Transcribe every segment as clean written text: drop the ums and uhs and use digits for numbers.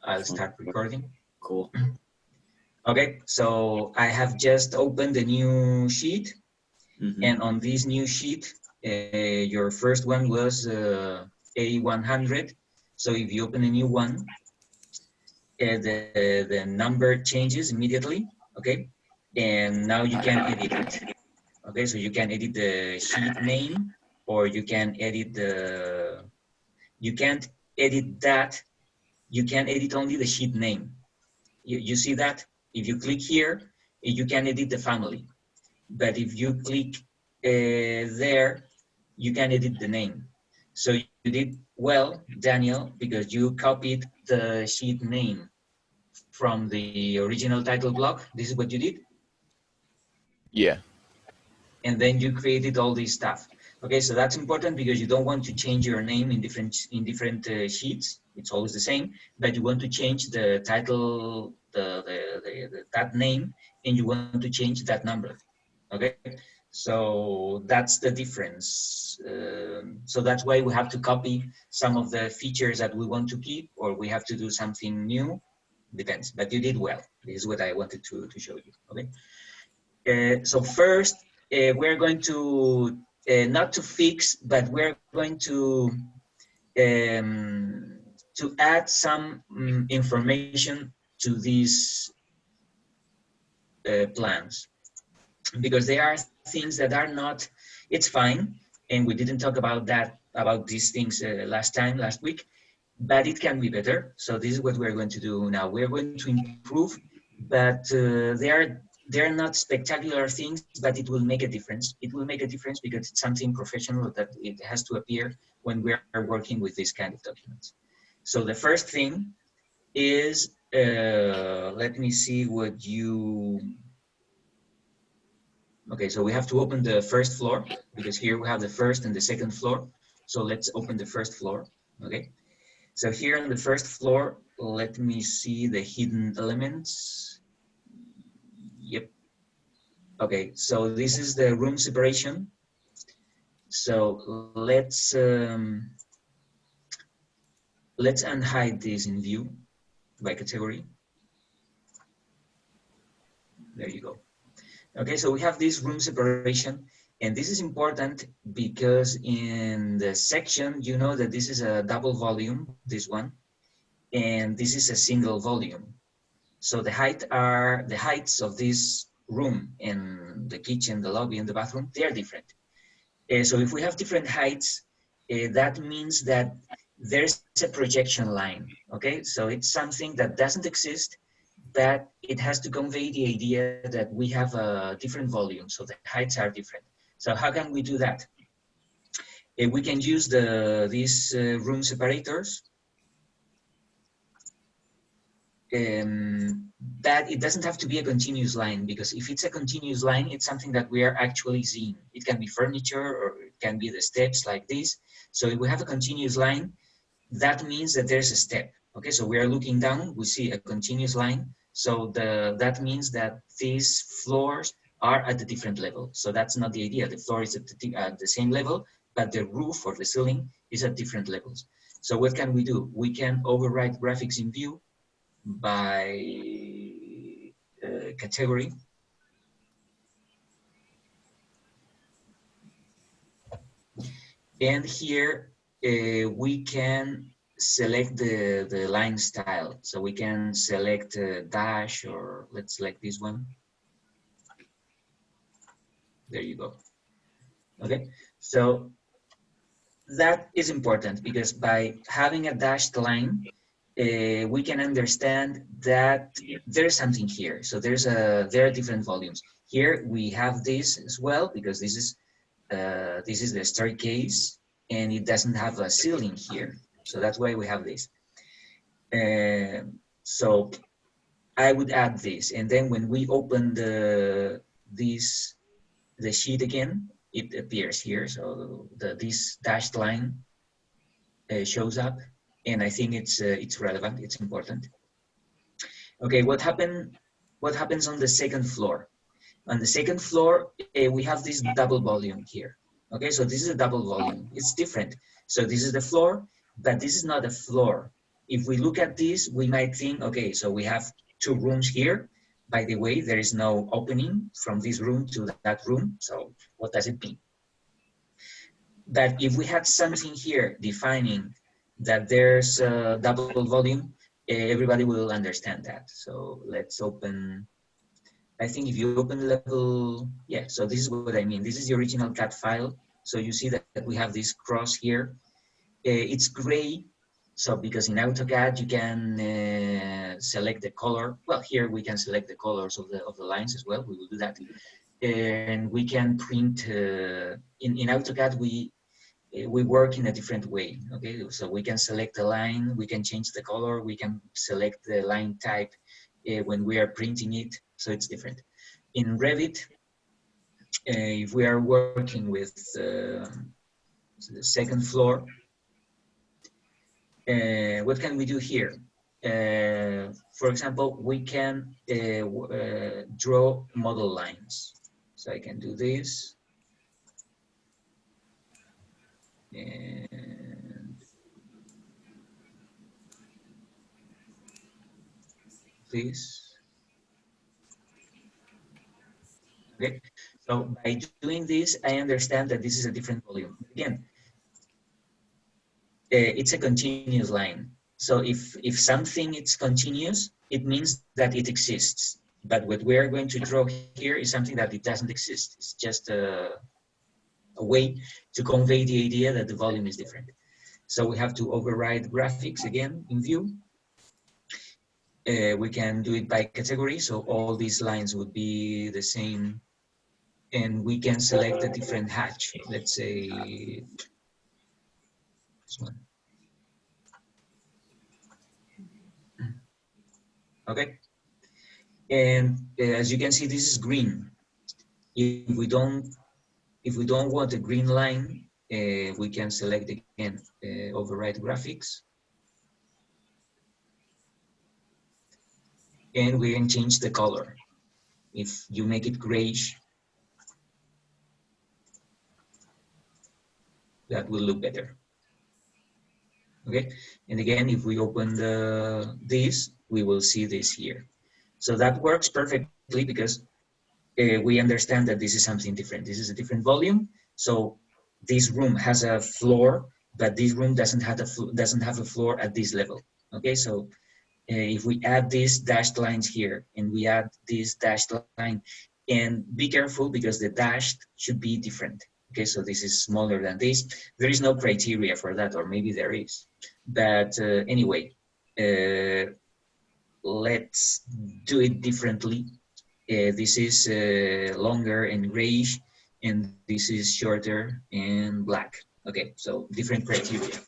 I'll start recording. Cool. Okay, so I have just opened a new sheet, and on this new sheet, your first one was A100. So if you open a new one, the number changes immediately, okay? And now you can edit it. Okay, so you can edit the sheet name, or you can edit the, you can't edit that, you can edit only the sheet name. You see that? If you click here, you can edit the family. But if you click there, you can edit the name. So you did well, Daniel, because you copied the sheet name from the original title block. This is what you did. Yeah. And then you created all this stuff. Okay, so that's important because you don't want to change your name in different sheets. It's always the same, but you want to change the title, that name, and you want to change that number. Okay, so that's the difference. So that's why we have to copy some of the features that we want to keep, or we have to do something new. Depends, but you did well. This is what I wanted to show you. Okay, so first, we're going to, not to fix, but we're going to add some information to these plans, because there are things that are not, it's fine, and we didn't talk about that, about these things last week, but it can be better. So this is what we're going to do now. We're going to improve, but they're not spectacular things, but it will make a difference. It will make a difference because it's something professional that it has to appear when we are working with this kind of documents. So the first thing is, let me see what you, okay, so we have to open the first floor, because here we have the first and the second floor. So let's open the first floor, okay? So here on the first floor, let me see the hidden elements. Yep. Okay, so this is the room separation. So let's unhide this in view by category. There you go. Okay, so we have this room separation, and this is important because in the section, you know that this is a double volume, this one, and this is a single volume. So the heights of this room and the kitchen, the lobby, and the bathroom, they are different. So if we have different heights, that means that there's a projection line, okay? So it's something that doesn't exist, but it has to convey the idea that we have a different volume, so the heights are different. So how can we do that? We can use these room separators, but it doesn't have to be a continuous line, because if it's a continuous line, it's something that we are actually seeing. It can be furniture, or it can be the steps like this. So if we have a continuous line, that means that there's a step. Okay, so we are looking down, we see a continuous line. So that means that these floors are at a different level. So that's not the idea. The floor is at the same level, but the roof or the ceiling is at different levels. So what can we do? We can override graphics in view by category. And here we can select the line style. So we can select dash, or let's select this one. There you go. Okay, so that is important because by having a dashed line, we can understand that there's something here. So there are different volumes. Here we have this as well, because this is the staircase, and it doesn't have a ceiling here. So that's why we have this. So I would add this, and then when we open the sheet again, it appears here. So this dashed line shows up, and I think it's relevant. It's important. Okay, what happens on the second floor? On the second floor, we have this double volume here. Okay, so this is a double volume. It's different. So this is the floor, but this is not a floor. if we look at this, we might think, okay, so we have two rooms here. By the way, there is no opening from this room to that room. So what does it mean? But if we had something here defining that there's a double volume, everybody will understand that. So let's open, I think if you open level, yeah, so this is what I mean. This is the original CAD file. So you see that we have this cross here. It's gray. So because in AutoCAD you can select the color. Well, here we can select the colors of the lines as well. We will do that. And we can print, in AutoCAD we work in a different way, okay? So we can select the line, we can change the color, we can select the line type when we are printing it, so it's different. In Revit, if we are working with the second floor, what can we do here? For example, we can draw model lines. So I can do this. And this. Okay, so by doing this, I understand that this is a different volume. Again, it's a continuous line. So if something is continuous, it means that it exists. But what we are going to draw here is something that it doesn't exist. It's just a way to convey the idea that the volume is different. So we have to override graphics again in view. We can do it by category. So all these lines would be the same. And we can select a different hatch. Let's say this one. Okay. And as you can see, this is green. If we don't want a green line, we can select again, override graphics. And we can change the color. If you make it grayish, that will look better. Okay, and again, if we open this, we will see this here. So that works perfectly because we understand that this is something different. This is a different volume. So this room has a floor, but this room doesn't have a floor at this level. Okay, so if we add these dashed lines here and we add this dashed line, and be careful because the dashed should be different. Okay, so this is smaller than this. There is no criteria for that, or maybe there is. But anyway, let's do it differently. This is longer and grayish, and this is shorter and black. Okay, so different criteria.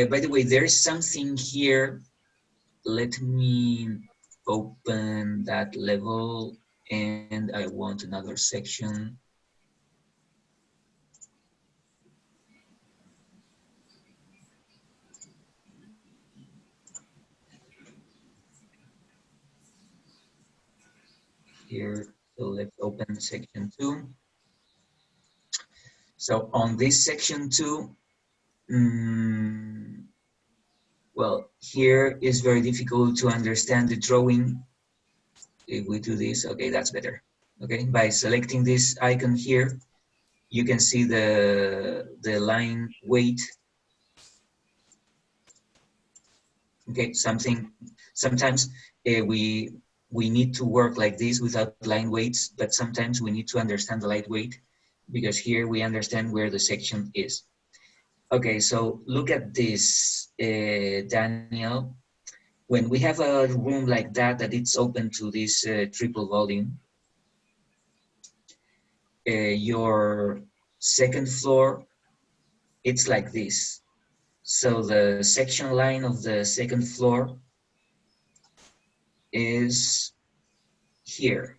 By the way, there's something here. Let me open that level, and I want another section. Here, so let's open section 2. So on this section 2, well, here is very difficult to understand the drawing. If we do this, okay, that's better. Okay, by selecting this icon here, you can see the line weight. Okay, sometimes we need to work like this without line weights, but sometimes we need to understand the light weight because here we understand where the section is. Okay, so look at this, Daniel. When we have a room like that, that it's open to this triple volume, your second floor, it's like this. So the section line of the second floor is here.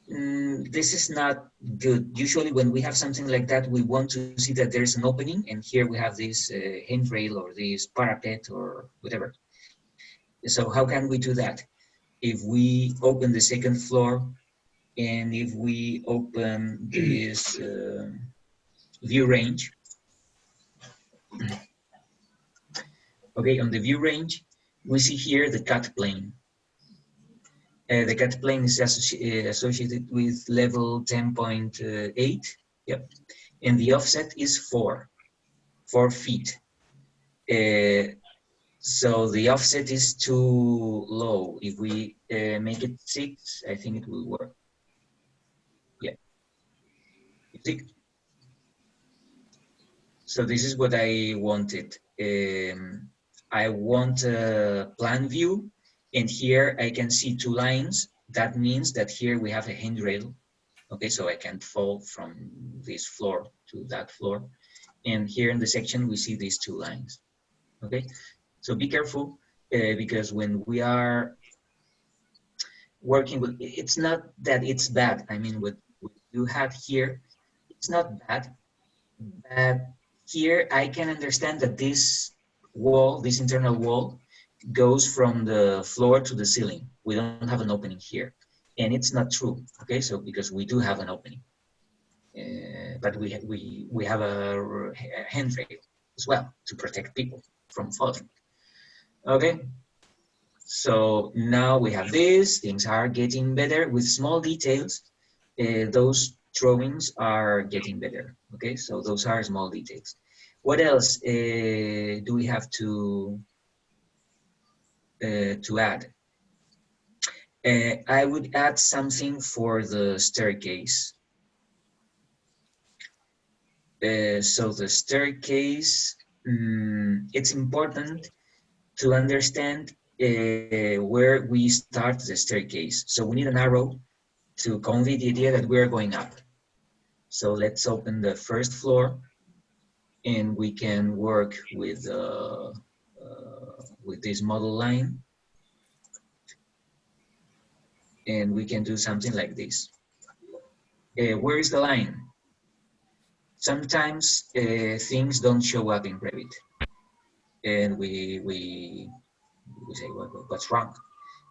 This is not good. Usually when we have something like that, we want to see that there's an opening, and here we have this handrail or this parapet or whatever. So how can we do that? If we open the second floor, and if we open this view range, Okay, on the view range, we see here the cut plane. The cut plane is associated with level 10.8. Yep. And the offset is 4 feet. So the offset is too low. If we make it 6, I think it will work. Yeah. You see? So this is what I wanted. I want a plan view, and here I can see 2 lines. That means that here we have a handrail. Okay, so I can't fall from this floor to that floor. And here in the section, we see these 2 lines. Okay, so be careful because when we are working with, it's not that it's bad. I mean, what you have here, it's not bad, but here I can understand that this wall, this internal wall, goes from the floor to the ceiling. We don't have an opening here. And it's not true, okay? So because we do have an opening. But we have a handrail as well to protect people from falling. Okay, so now we have this. Things are getting better with small details. Those drawings are getting better. Okay, so those are small details. What else do we have to add? I would add something for the staircase. So the staircase, it's important to understand where we start the staircase. So we need an arrow to convey the idea that we're going up. So let's open the first floor and we can work with this model line. And we can do something like this. Where is the line? Sometimes things don't show up in Revit. And we say, what's wrong?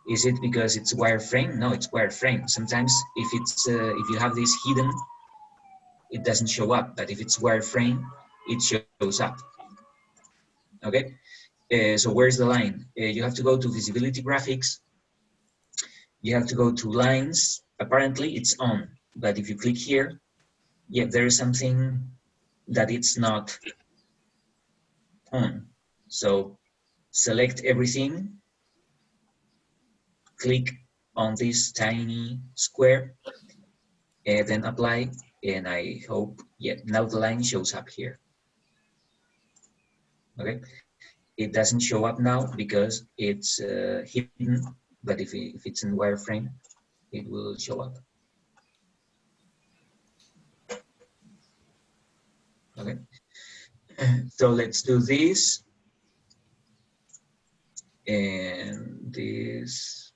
Is it because it's wireframe? No, it's wireframe. Sometimes if you have this hidden, it doesn't show up. But if it's wireframe, it shows up. Okay. So where's the line? You have to go to visibility graphics. You have to go to lines. Apparently it's on, but if you click here, yeah, there is something that it's not on. So select everything, click on this tiny square, and then apply, and I hope, yeah, now the line shows up here. Okay, it doesn't show up now because it's hidden, but if it's in wireframe, it will show up. Okay, so let's do this and this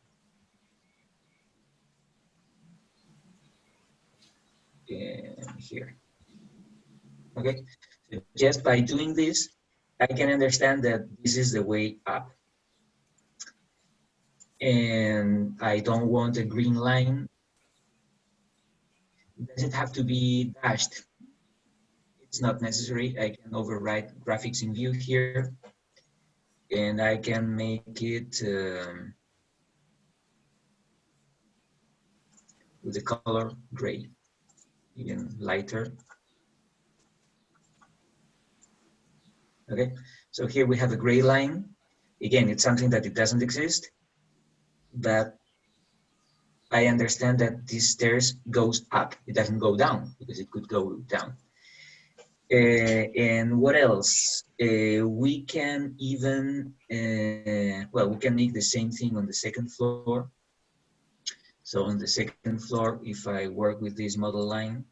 and here. Okay, so just by doing this, I can understand that this is the way up. And I don't want a green line. Does it have to be dashed? It's not necessary. I can override graphics in view here, and I can make it with the color gray, even lighter. Okay, so here we have a gray line. Again, it's something that it doesn't exist, but I understand that this stairs goes up. It doesn't go down because it could go down. And what else? We can even, well, we can make the same thing on the second floor. So on the second floor, if I work with this model line,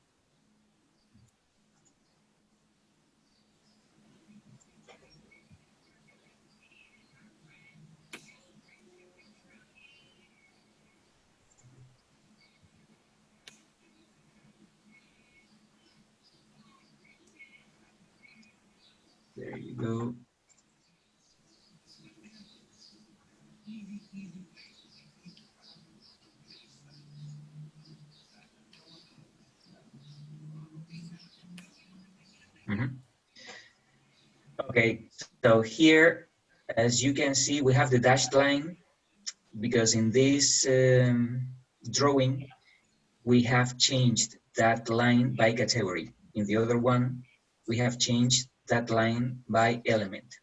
there you go. Okay, so here As you can see, we have the dashed line because in this drawing, we have changed that line by category. In the other one, we have changed that line by element.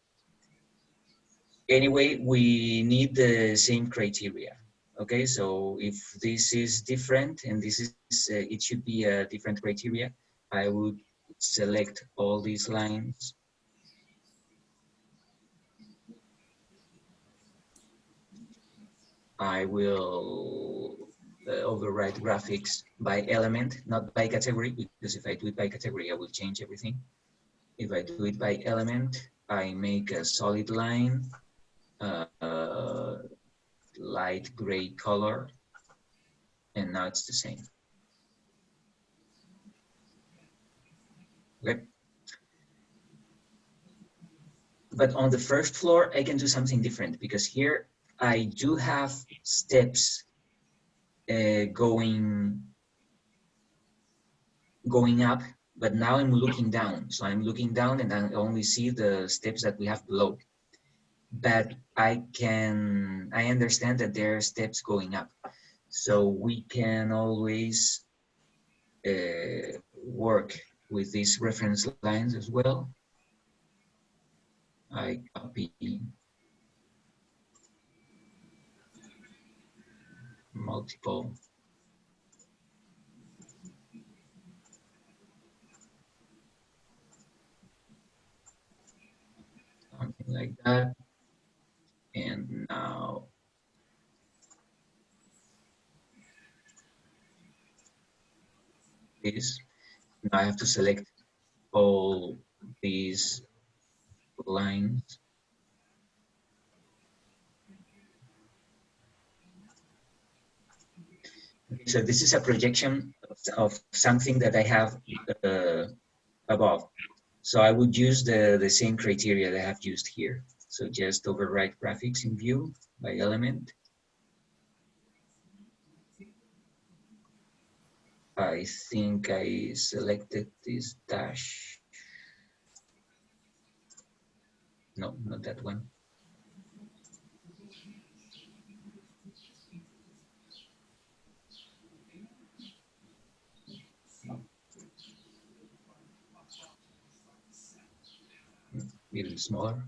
Anyway, we need the same criteria. Okay, so if this is different and this is, it should be a different criteria, I would select all these lines. I will override graphics by element, not by category, because if I do it by category, I will change everything. If I do it by element, I make a solid line, light gray color, and now it's the same. Okay. But on the first floor, I can do something different because here I do have steps going up, but now I'm looking down. So I'm looking down and I only see the steps that we have below. But I understand that there are steps going up. So we can always work with these reference lines as well. I copy multiple something like that. And now this. Now I have to select all these lines. Okay, so this is a projection of something that I have above. So I would use the same criteria that I have used here. So just override graphics in view by element. I think I selected this dash. No, not that one. A little smaller.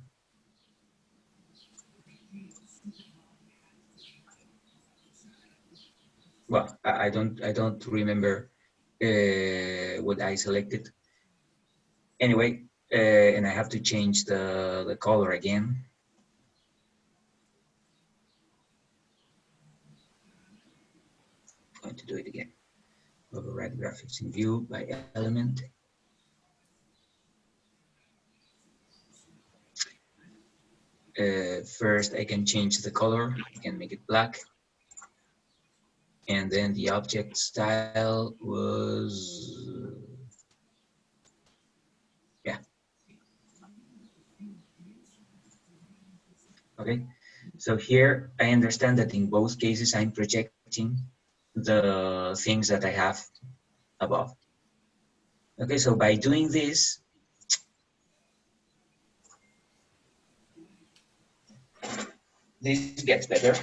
Well, I don't remember what I selected. Anyway, and I have to change the color again. I'm going to do it again. Override graphics in view by element. First, I can change the color. I can make it black. And then the object style was, yeah. Okay, so here I understand that in both cases I'm projecting the things that I have above. Okay, so by doing this, this gets better.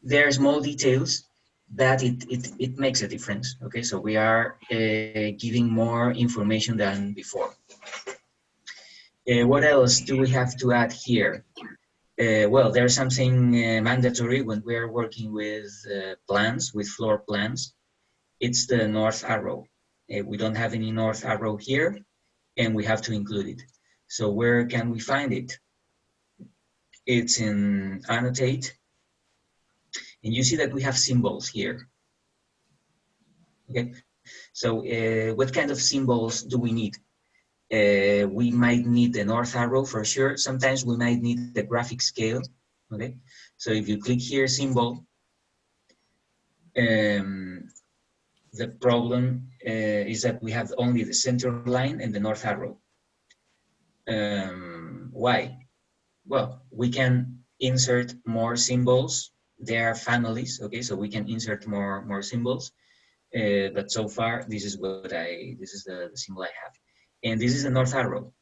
There are small details that it makes a difference. Okay, so we are giving more information than before. What else do we have to add here? Well, there's something mandatory when we are working with plans, with floor plans. It's the north arrow. We don't have any north arrow here, and we have to include it. So where can we find it? It's in annotate, and you see that we have symbols here. Okay, so what kind of symbols do we need? We might need the north arrow for sure. Sometimes we might need the graphic scale. Okay, so if you click here, symbol, the problem is that we have only the center line and the north arrow. Why? Well, we can insert more symbols. There are families, okay, so we can insert more symbols. But so far, this is what this is the symbol I have. And this is the north arrow,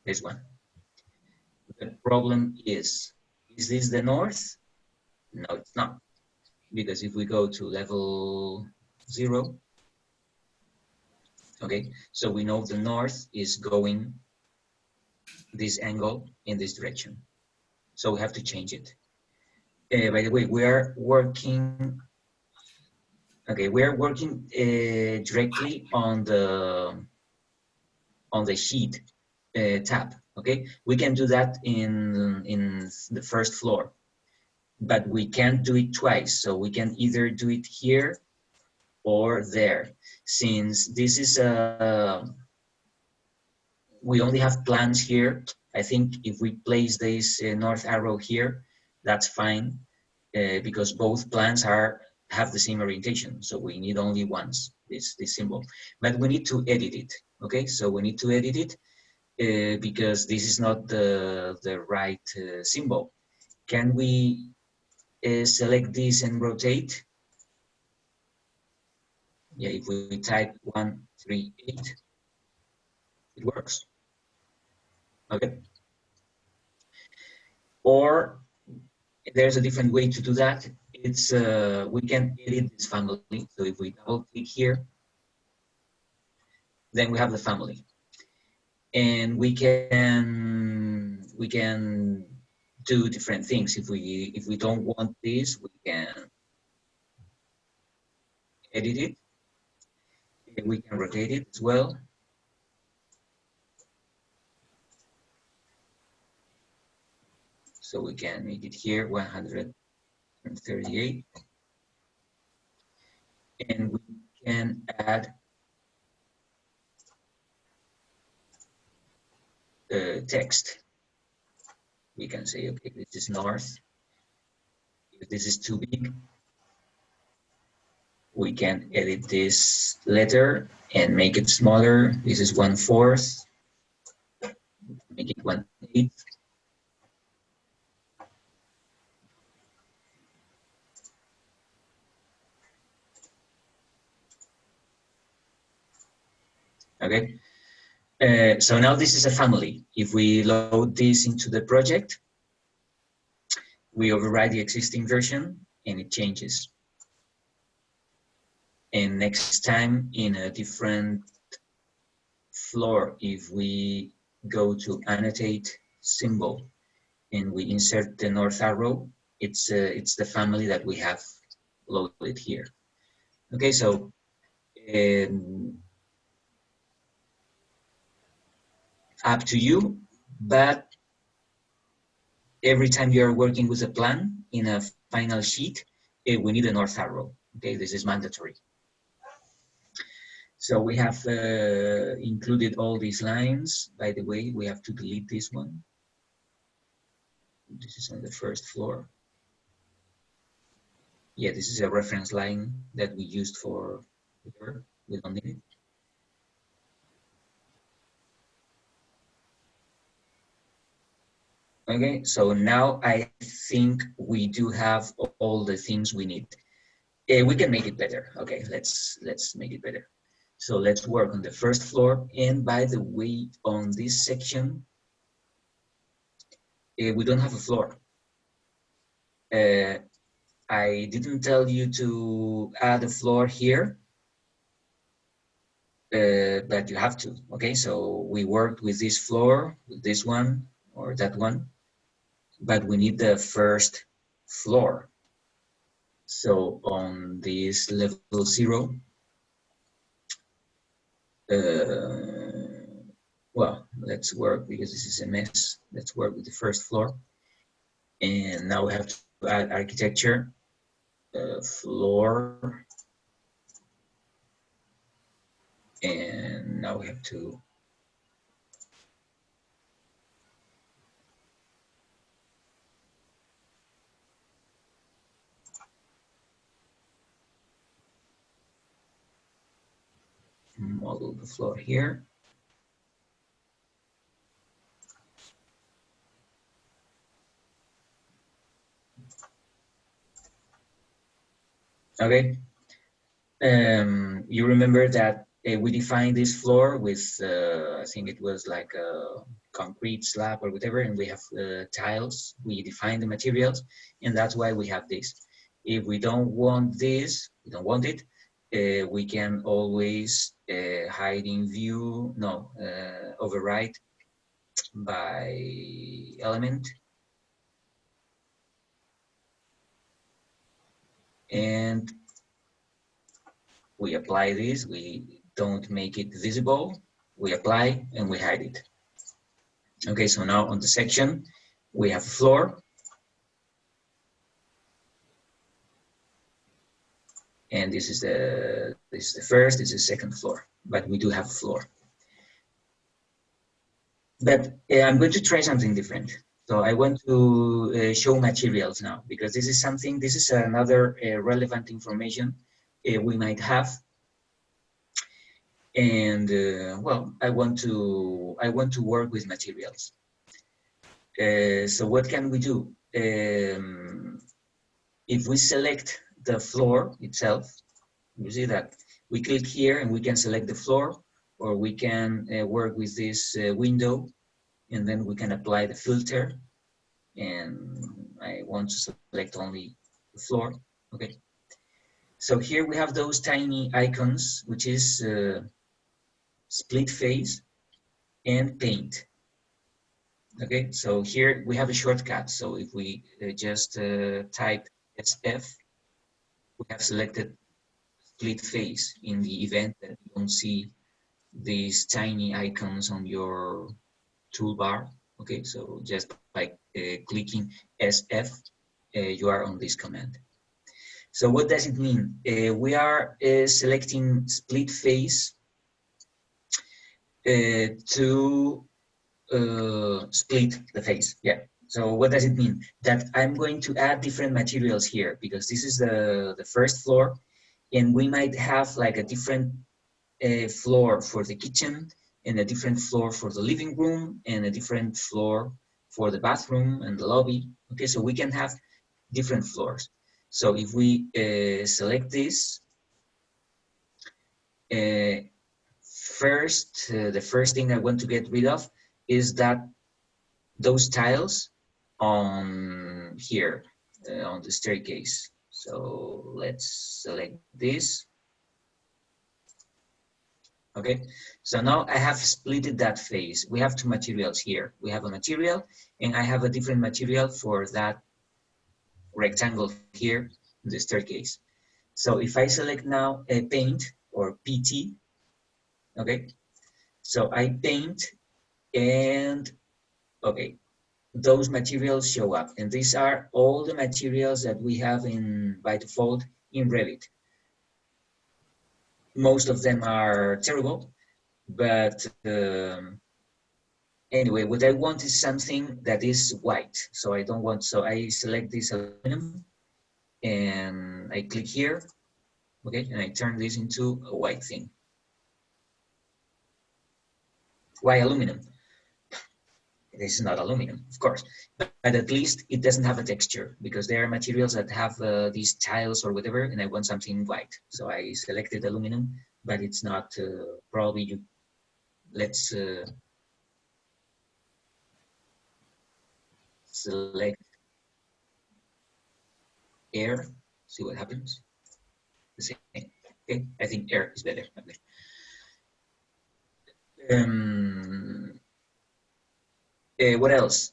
this one. The problem is this the north? No, it's not. Because if we go to level 0, okay, so we know the north is going this angle in this direction. So we have to change it. By the way, we are working, okay, we are working directly on the sheet tab, okay? We can do that in the first floor, but we can't do it twice. So we can either do it here or there. Since this is we only have plans here, I think if we place this north arrow here, that's fine, because both plans have the same orientation. So we need only once this symbol, but we need to edit it. Okay, so we need to edit it because this is not the right symbol. Can we select this and rotate? Yeah, if we type 138, it works. Okay. Or there's a different way to do that. It's we can edit this family. So if we double click here, then we have the family, and we can do different things. If we don't want this, we can edit it. And we can rotate it as well. So we can make it here 138, and we can add text. We can say, okay, this is north. If this is too big, we can edit this letter and make it smaller. This is 1/4. Make it 1/8. Okay. So now this is a family. If we load this into the project, we override the existing version and it changes. And next time in a different floor, if we go to annotate symbol and we insert the north arrow, it's the family that we have loaded here. Okay, so up to you, but every time you are working with a plan in a final sheet, we need a north arrow. Okay, this is mandatory. So we have included all these lines. By the way, we have to delete this one. This is on the first floor. Yeah, this is a reference line that we used for here. We don't need it. Okay, so now I think we do have all the things we need. We can make it better. Okay, let's make it better. So let's work on the first floor. And by the way, on this section, we don't have a floor. I didn't tell you to add a floor here, but you have to. Okay, so we worked with this floor, with this one or that one, but we need the first floor. So on this level 0, well, let's work because this is a mess. Let's work with the first floor. And now we have to add architecture, floor. And now we have to model the floor here. Okay. You remember that we define this floor with, I think it was like a concrete slab or whatever, and we have tiles. We define the materials, and that's why we have this. If we don't want this, we don't want it, we can always hide in view, no, override by element. And we apply this, we don't make it visible, we apply and we hide it. Okay, so now on the section, we have a floor. And this is the first, this is the second floor, but we do have a floor. But I'm going to try something different. So I want to show materials now, because this is something, this is another relevant information we might have. And well, I want to work with materials. So what can we do? If we select the floor itself, you see that we click here and we can select the floor, or we can work with this window, and then we can apply the filter. And I want to select only the floor. Okay. So here we have those tiny icons, which is split face and paint. Okay, so here we have a shortcut. So if we just type SF, we have selected split face in the event that you don't see these tiny icons on your toolbar. Okay, so just by clicking SF, you are on this command. So what does it mean? We are selecting split face to split the face. Yeah. So what does it mean? That I'm going to add different materials here, because this is the first floor, and we might have like a different floor for the kitchen, and a different floor for the living room, and a different floor for the bathroom and the lobby. Okay, so we can have different floors. So if we select this, first, the first thing I want to get rid of is that those tiles on here, on the staircase. So let's select this. Okay, so now I have splitted that face. We have two materials here. We have a material, and I have a different material for that rectangle here in the staircase. So if I select now a paint or PT, okay, so I paint, and okay, those materials show up. And these are all the materials that we have in by default in Revit. Most of them are terrible, but anyway, what I want is something that is white. So I don't want, so I select this aluminum and I click here, okay, and I turn this into a white thing. Why aluminum? This is not aluminum, of course, but at least it doesn't have a texture, because there are materials that have these tiles or whatever, and I want something white. So I selected aluminum, but it's not, probably you, let's select air, see what happens. The same thing. Okay, I think air is better. What else?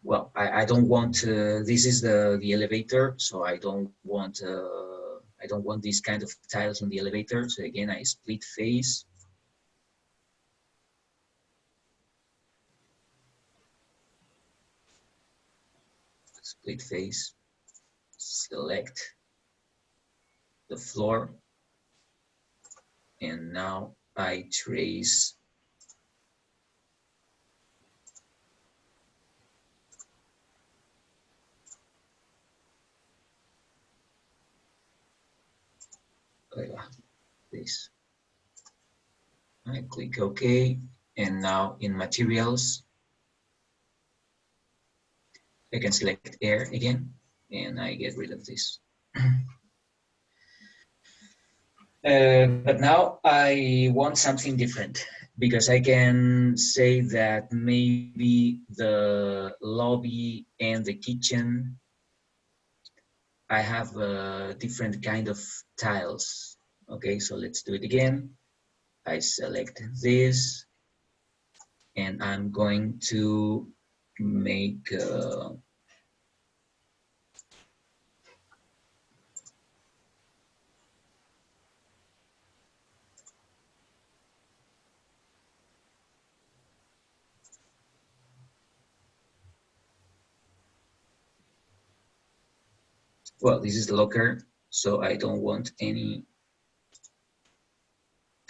Well, I don't want. This is the elevator, so I don't want. I don't want these kind of tiles on the elevator. So again, I split face. Split face. Select the floor, and now I trace. This. I click OK, and now in materials, I can select air again, and I get rid of this. But now I want something different because I can say that maybe the lobby and the kitchen, I have a different kind of tiles. Okay, so let's do it again. I select this and I'm going to make well, this is the locker, so I don't want any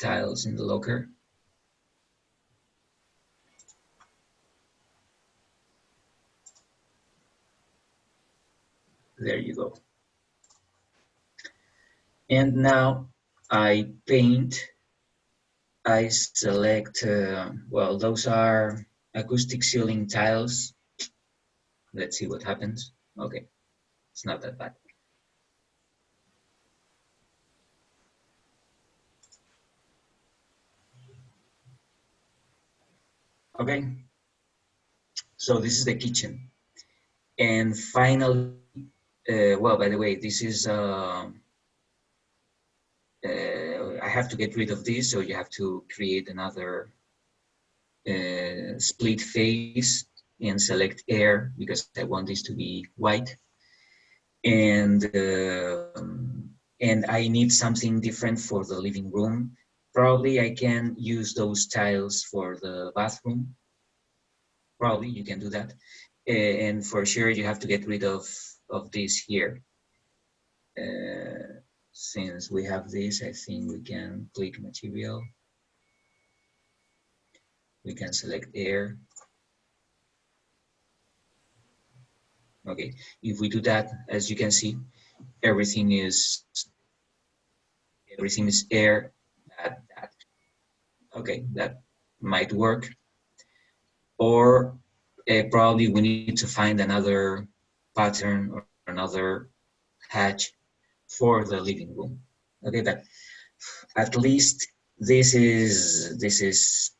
tiles in the locker. There you go. And now I paint, I select, well, those are acoustic ceiling tiles. Let's see what happens. Okay, it's not that bad. Okay, so this is the kitchen. And finally, well, by the way, this is, I have to get rid of this, so you have to create another split face and select air because I want this to be white. And I need something different for the living room. Probably I can use those tiles for the bathroom. Probably you can do that. And for sure you have to get rid of this here. Since we have this, I think we can click material. We can select air. Okay, if we do that, as you can see, everything is air. Okay, that might work. Or probably we need to find another pattern or another hatch for the living room. Okay, but at least this is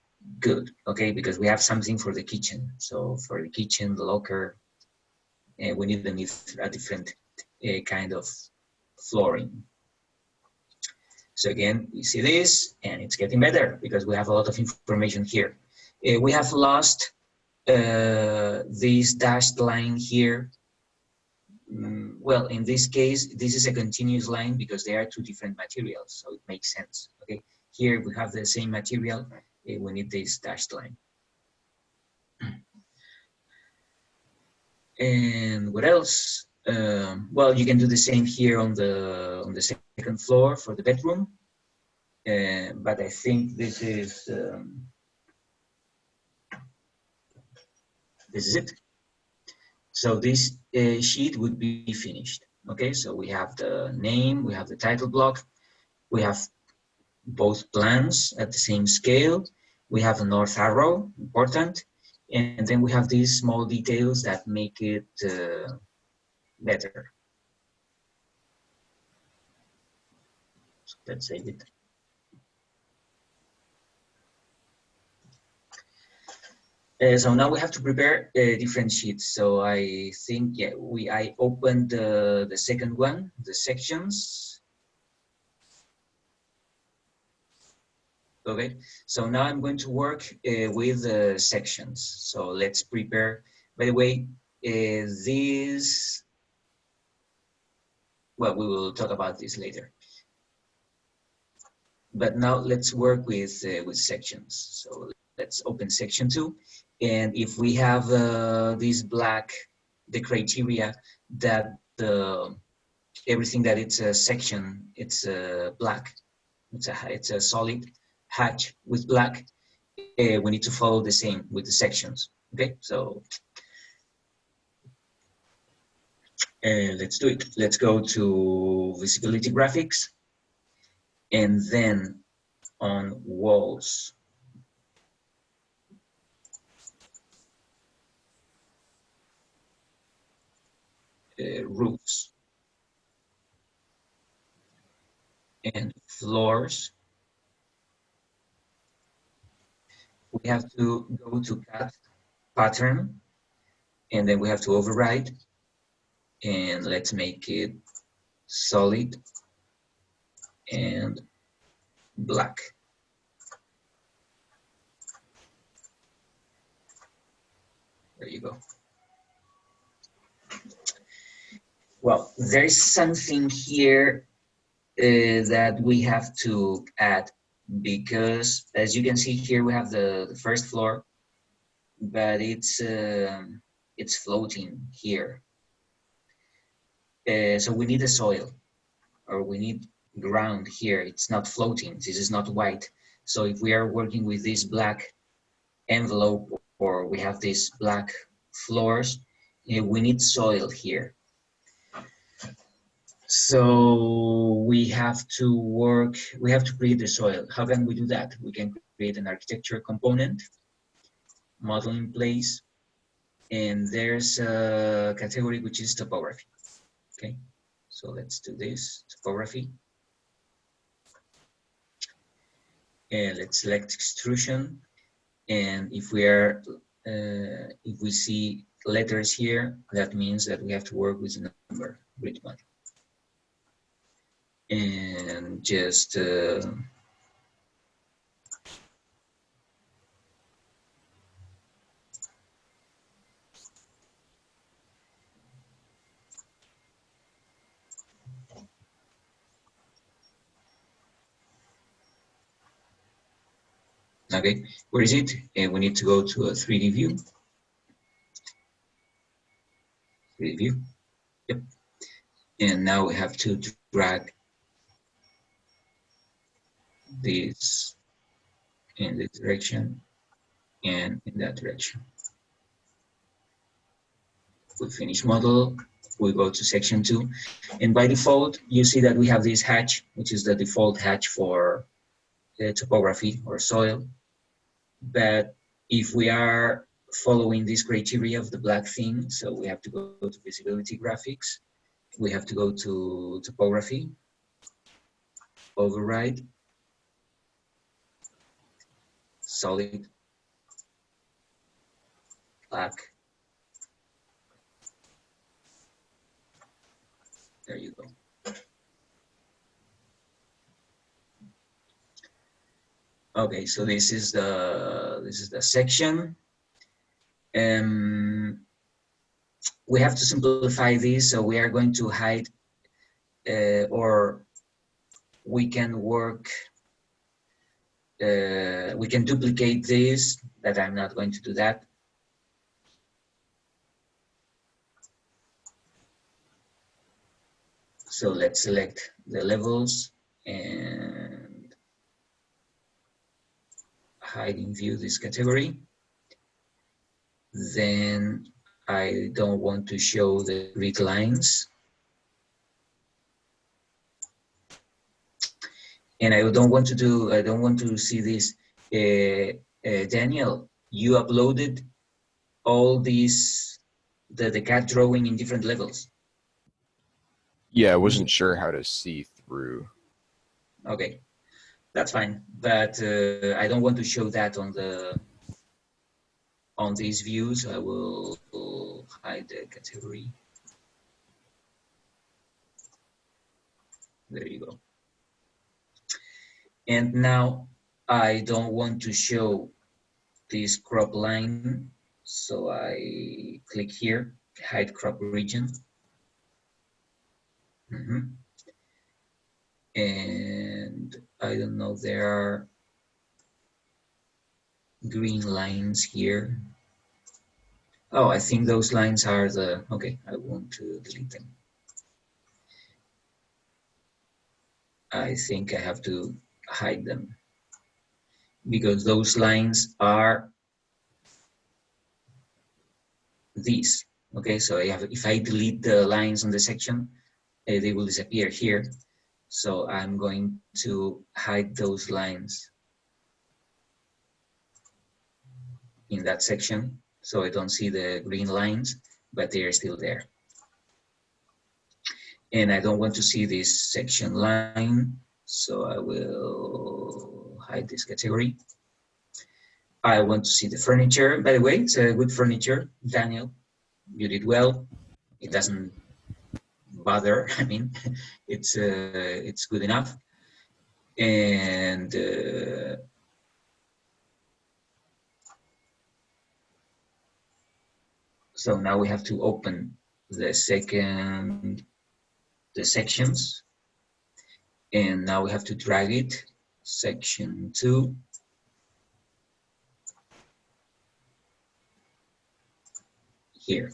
good. Okay, because we have something for the kitchen. So for the kitchen, the locker, we need a different kind of flooring. So again, you see this, and it's getting better because we have a lot of information here. We have lost this dashed line here. Well, in this case, this is a continuous line because they are two different materials, so it makes sense. Okay, here we have the same material. We need this dashed line. And what else? Well, you can do the same here on the second floor for the bedroom. But I think this is it. So this sheet would be finished. Okay, so we have the name, we have the title block, we have both plans at the same scale, we have a north arrow, important, and then we have these small details that make it better. So let's save it. So now we have to prepare different sheets. So I think, yeah, I opened the second one, the sections. Okay, so now I'm going to work with the sections. So let's prepare. By the way, this, well, we will talk about this later. But now let's work with sections. So let's open section 2. And if we have this black, the criteria that everything that it's a section, it's black, it's a solid hatch with black, we need to follow the same with the sections. Okay, so let's do it. Let's go to visibility graphics and then on walls. Roofs. and floors. We have to go to cut pattern, and then we have to override, and let's make it solid and black. There you go. Well, there's something here that we have to add, because as you can see here, we have the first floor, but it's floating here. So we need a soil, or we need ground here. It's not floating. This is not white. So if we are working with this black envelope, or we have these black floors, we need soil here. So we have to create the soil. How can we do that? We can create an architecture component, model in place, and there's a category which is topography. Okay, so let's do this, topography. And let's select extrusion. And if we see letters here, that means that we have to work with a number, grid one. And just okay, where is it? And we need to go to a 3D view. 3D view, yep. And now we have to drag this in this direction and in that direction. We finish model, we go to section 2, and by default, you see that we have this hatch, which is the default hatch for topography or soil. But if we are following this criteria of the black thing, so we have to go to visibility graphics, we have to go to topography, override, solid, black. There you go. Okay, so this is the section. We have to simplify this, so we are going to hide, or we can work. We can duplicate this, but I'm not going to do that. So let's select the levels and hide in view this category. Then I don't want to show the grid lines. And I don't want to see this. Daniel, you uploaded all these, the CAD drawing in different levels. Yeah, I wasn't sure how to see through. Okay, that's fine. But I don't want to show that on these views. I will hide the category. There you go. And now I don't want to show this crop line. So I click here, hide crop region. And I don't know, there are green lines here. Oh, I think those lines are okay, I want to delete them. I think I have to hide them because those lines are these. Okay, so if I delete the lines on the section, they will disappear here. So I'm going to hide those lines in that section, so I don't see the green lines, but they are still there. And I don't want to see this section line. So I will hide this category. I want to see the furniture. By the way, it's a good furniture. Daniel, you did well. It doesn't bother. I mean, it's good enough. And so now we have to open the sections, and now we have to drag it, section 2, here.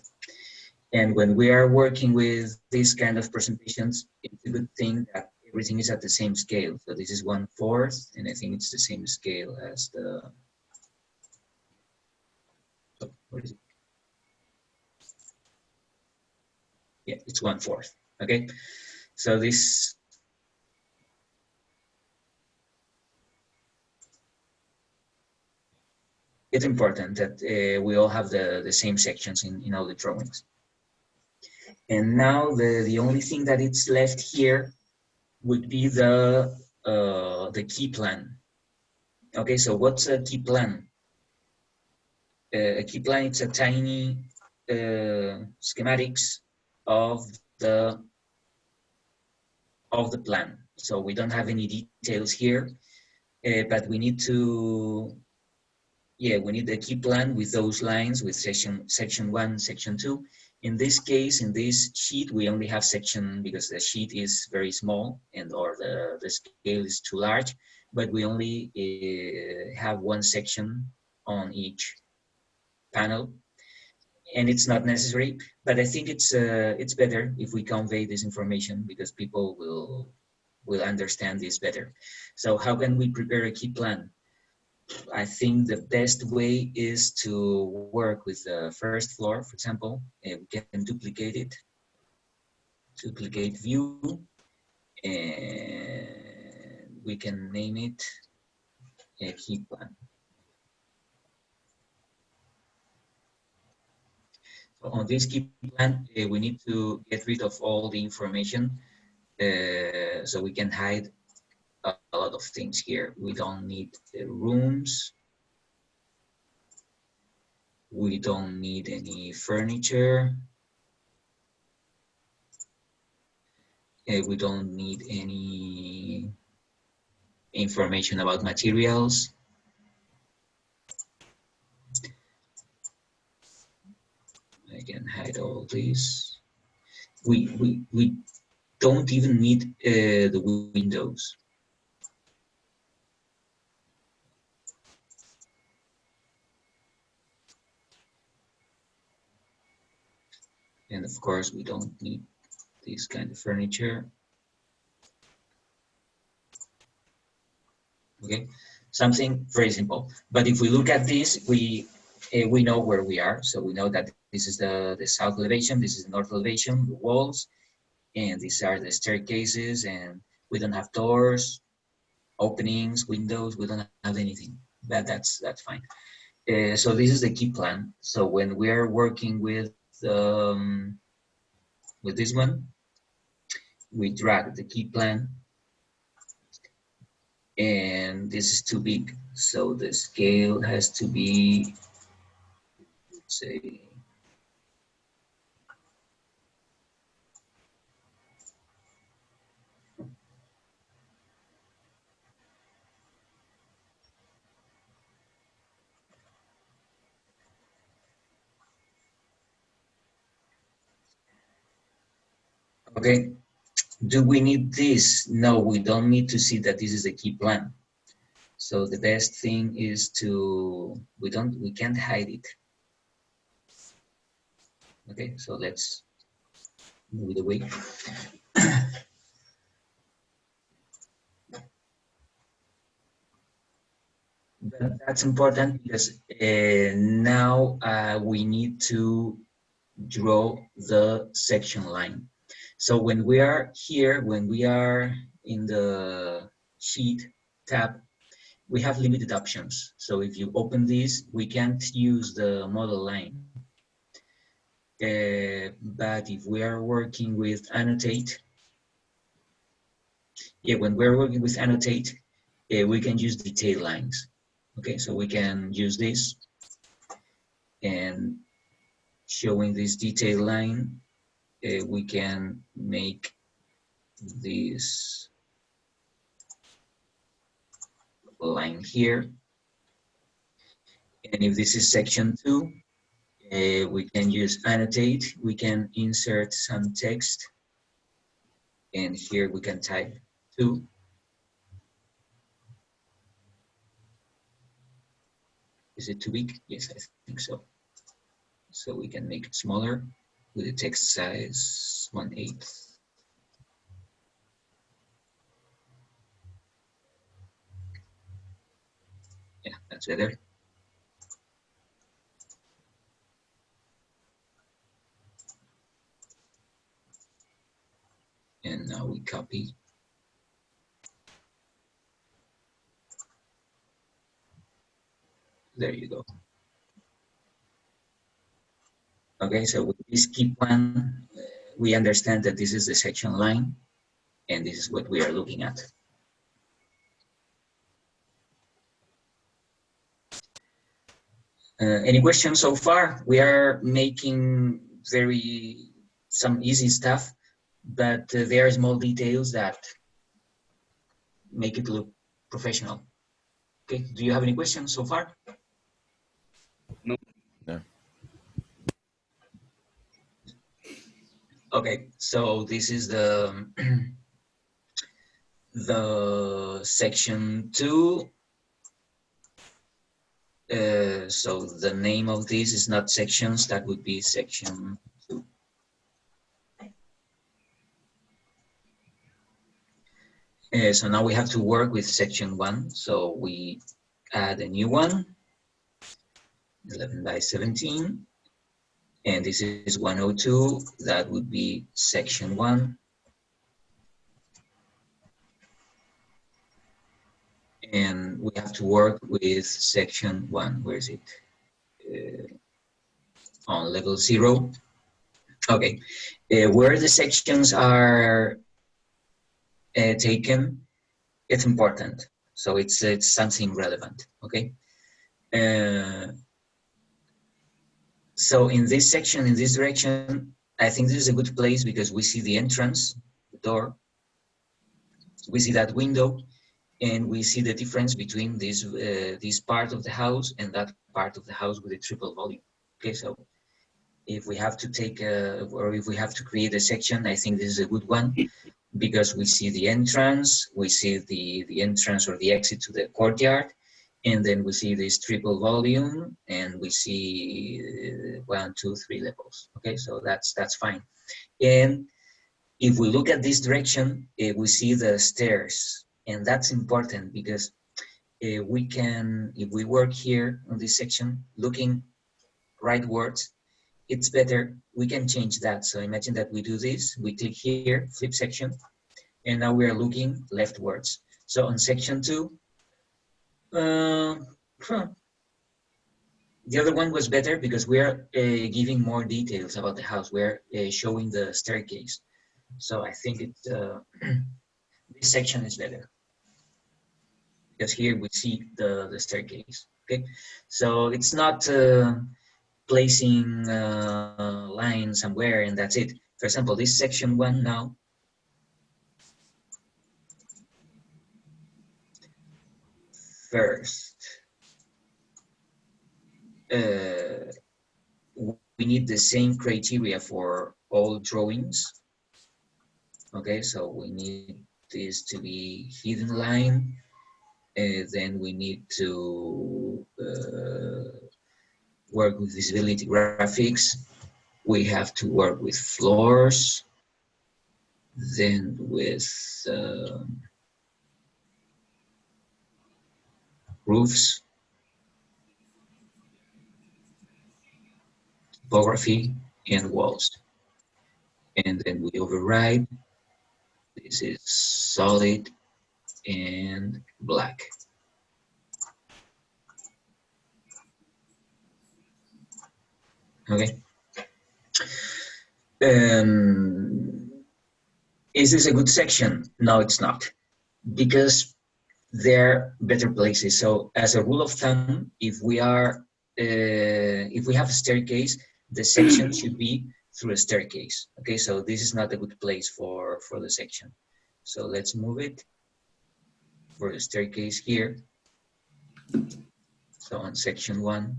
And when we are working with these kind of presentations, it's a good thing that everything is at the same scale. So this is 1/4, and I think it's the same scale as the, oh, what is it? Yeah, it's 1/4, okay? So this, it's important that we all have the same sections in all the drawings. And now the only thing that it's left here would be the key plan. Okay, so what's a key plan? A key plan, it's a tiny schematics of the plan. So we don't have any details here, but we need to, yeah, we need the key plan with those lines with section 1, section 2. In this case, in this sheet, we only have section because the sheet is very small and or the scale is too large, but we only have one section on each panel, and it's not necessary, but I think it's better if we convey this information because people will understand this better. So how can we prepare a key plan? I think the best way is to work with the first floor, for example, and we can duplicate it, duplicate view, and we can name it a key plan. So on this key plan, we need to get rid of all the information so we can hide a lot of things here. We don't need the rooms. We don't need any furniture. We don't need any information about materials. I can hide all this. We don't even need the windows. And of course, we don't need this kind of furniture. Okay, something very simple. But if we look at this, we know where we are. So we know that this is the south elevation, this is the north elevation, the walls, and these are the staircases, and we don't have doors, openings, windows, we don't have anything. That's fine. So this is the key plan. So when we are working with this one, we drag the key plan, and this is too big. So the scale has to be, let's say, okay. Do we need this? No, we don't need to see that this is a key plan. So the best thing is to, we can't hide it. Okay, so let's move it away. But that's important because now we need to draw the section line. So when we are here, when we are in the sheet tab, we have limited options. So if you open this, we can't use the model line. But if we are working with annotate, Yeah, when we're working with annotate, we can use detail lines. Okay, so we can use this and showing this detail line, we can make this line here. And if this is section 2, we can use annotate. We can insert some text. And here we can type 2. Is it too big? Yes, I think so. So we can make it smaller with the text size 1/8. Yeah, that's better. And now we copy. There you go. Okay, so with this key plan, we understand that this is the section line, and this is what we are looking at. Any questions so far? We are making some easy stuff, but there are small details that make it look professional. Okay, do you have any questions so far? No. Okay, so this is the the section 2. So the name of this is not sections, that would be section 2. So now we have to work with section 1. So we add a new one, 11 by 17. And this is 102, that would be section 1. And we have to work with section 1. Where is it? On level 0. Okay, where the sections are taken, it's important. So it's something relevant, okay? So in this section, in this direction, I think this is a good place because we see the entrance, the door, we see that window, and we see the difference between this part of the house and that part of the house with a triple volume. Okay, so if we have to or if we have to create a section, I think this is a good one because we see the entrance, we see the entrance or the exit to the courtyard, and then we see this triple volume, and we see 1, 2, 3 levels. Okay, so that's fine. And if we look at this direction, we see the stairs, and that's important because we can, if we work here on this section, looking rightwards, it's better. We can change that. So imagine that we do this, we click here, flip section, and now we are looking leftwards. So on section 2, the other one was better because we are giving more details about the house. We're showing the staircase. So I think it's this section is better because here we see the staircase. Okay, so it's not placing line somewhere and that's it. For example, this section 1 now. First, we need the same criteria for all drawings. Okay, so we need this to be hidden line. Then we need to work with visibility graphics. We have to work with floors, then with roofs, topography, and walls. And then we override. This is solid and black. Okay. Is this a good section? No, it's not. because they're better places. So as a rule of thumb, if we have a staircase, the section should be through a staircase. Okay, so this is not a good place for the section. So let's move it for the staircase here. So on section 1,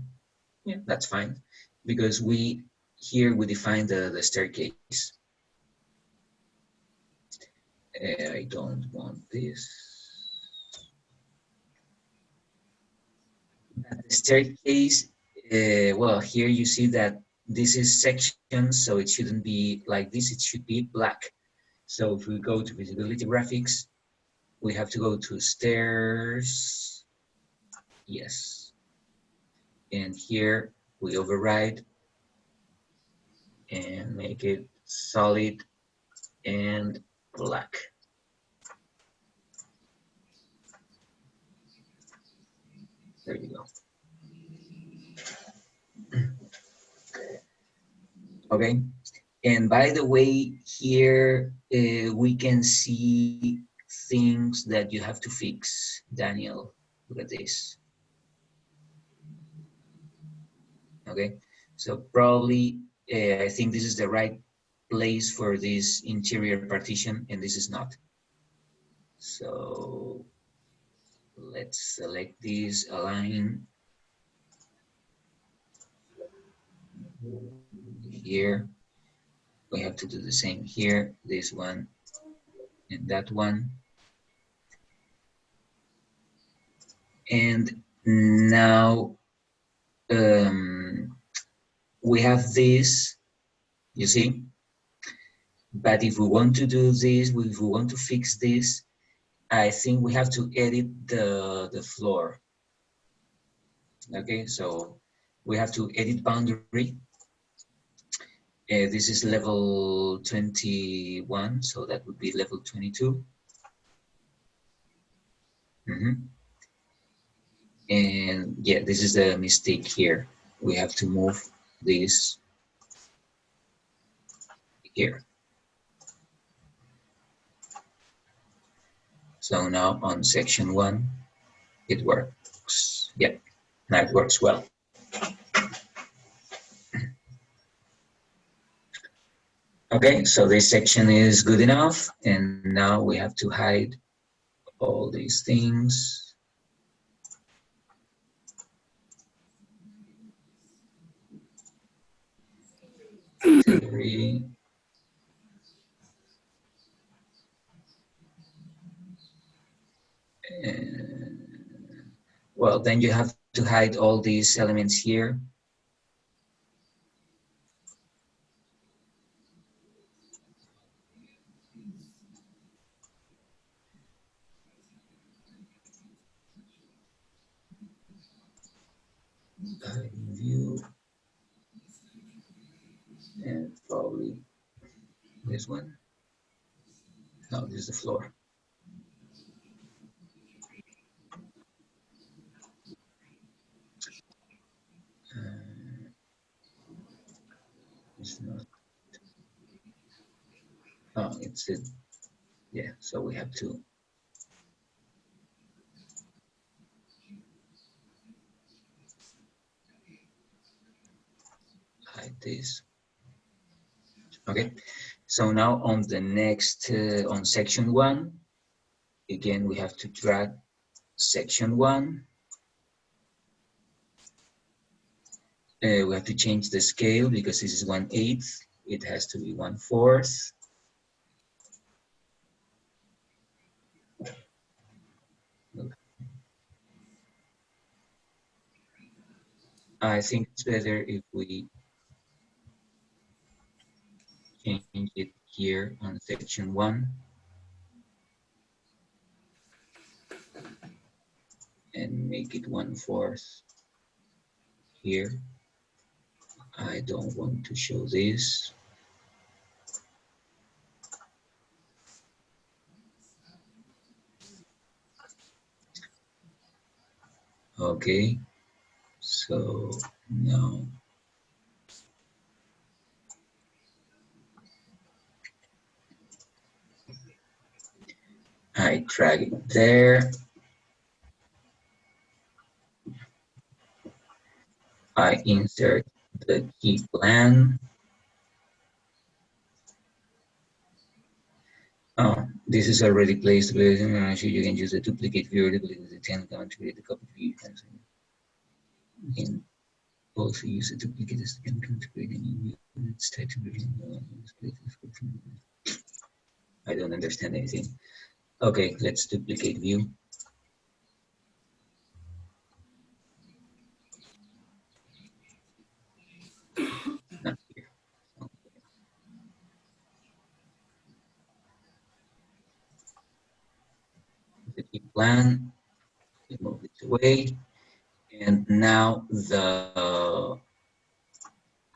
yeah, that's fine, because here we define the staircase. I don't want this. The staircase, well, here you see that this is sections, so it shouldn't be like this, it should be black. So if we go to visibility graphics, we have to go to stairs, yes. And here we override and make it solid and black. There you go. Okay, and by the way, here we can see things that you have to fix. Daniel, look at this. Okay, so probably I think this is the right place for this interior partition, and this is not. So let's select this, align here. We have to do the same here, this one and that one. And now we have this, you see, but if we want to do this, if we want to fix this, I think we have to edit the floor. Okay, so we have to edit boundary. This is level 21, so that would be level 22. And yeah, this is the mistake here. We have to move this here. So now on section 1, it works. Yeah, now it works well. Okay, so this section is good enough, and now we have to hide all these things. Theory. Well, then you have to hide all these elements here. View. And probably this one. No, this is the floor. It's not. Oh, it's it. Yeah, so we have to hide this. Okay, so now on the next, on section 1, again, we have to drag section 1. We have to change the scale because this is 1/8. It has to be 1/4. I think it's better if we change it here on section 1 and make it 1/4 here. I don't want to show this. Okay, so now I drag it there. I insert the key plan. Oh, this is already placed. So you can use the duplicate view or duplicate the 10 command to create the copy view. You can also use a duplicate as the command to create a new view. It's text version. I don't understand anything. Okay, let's duplicate view. Not here. The key plan. We move it away. And now the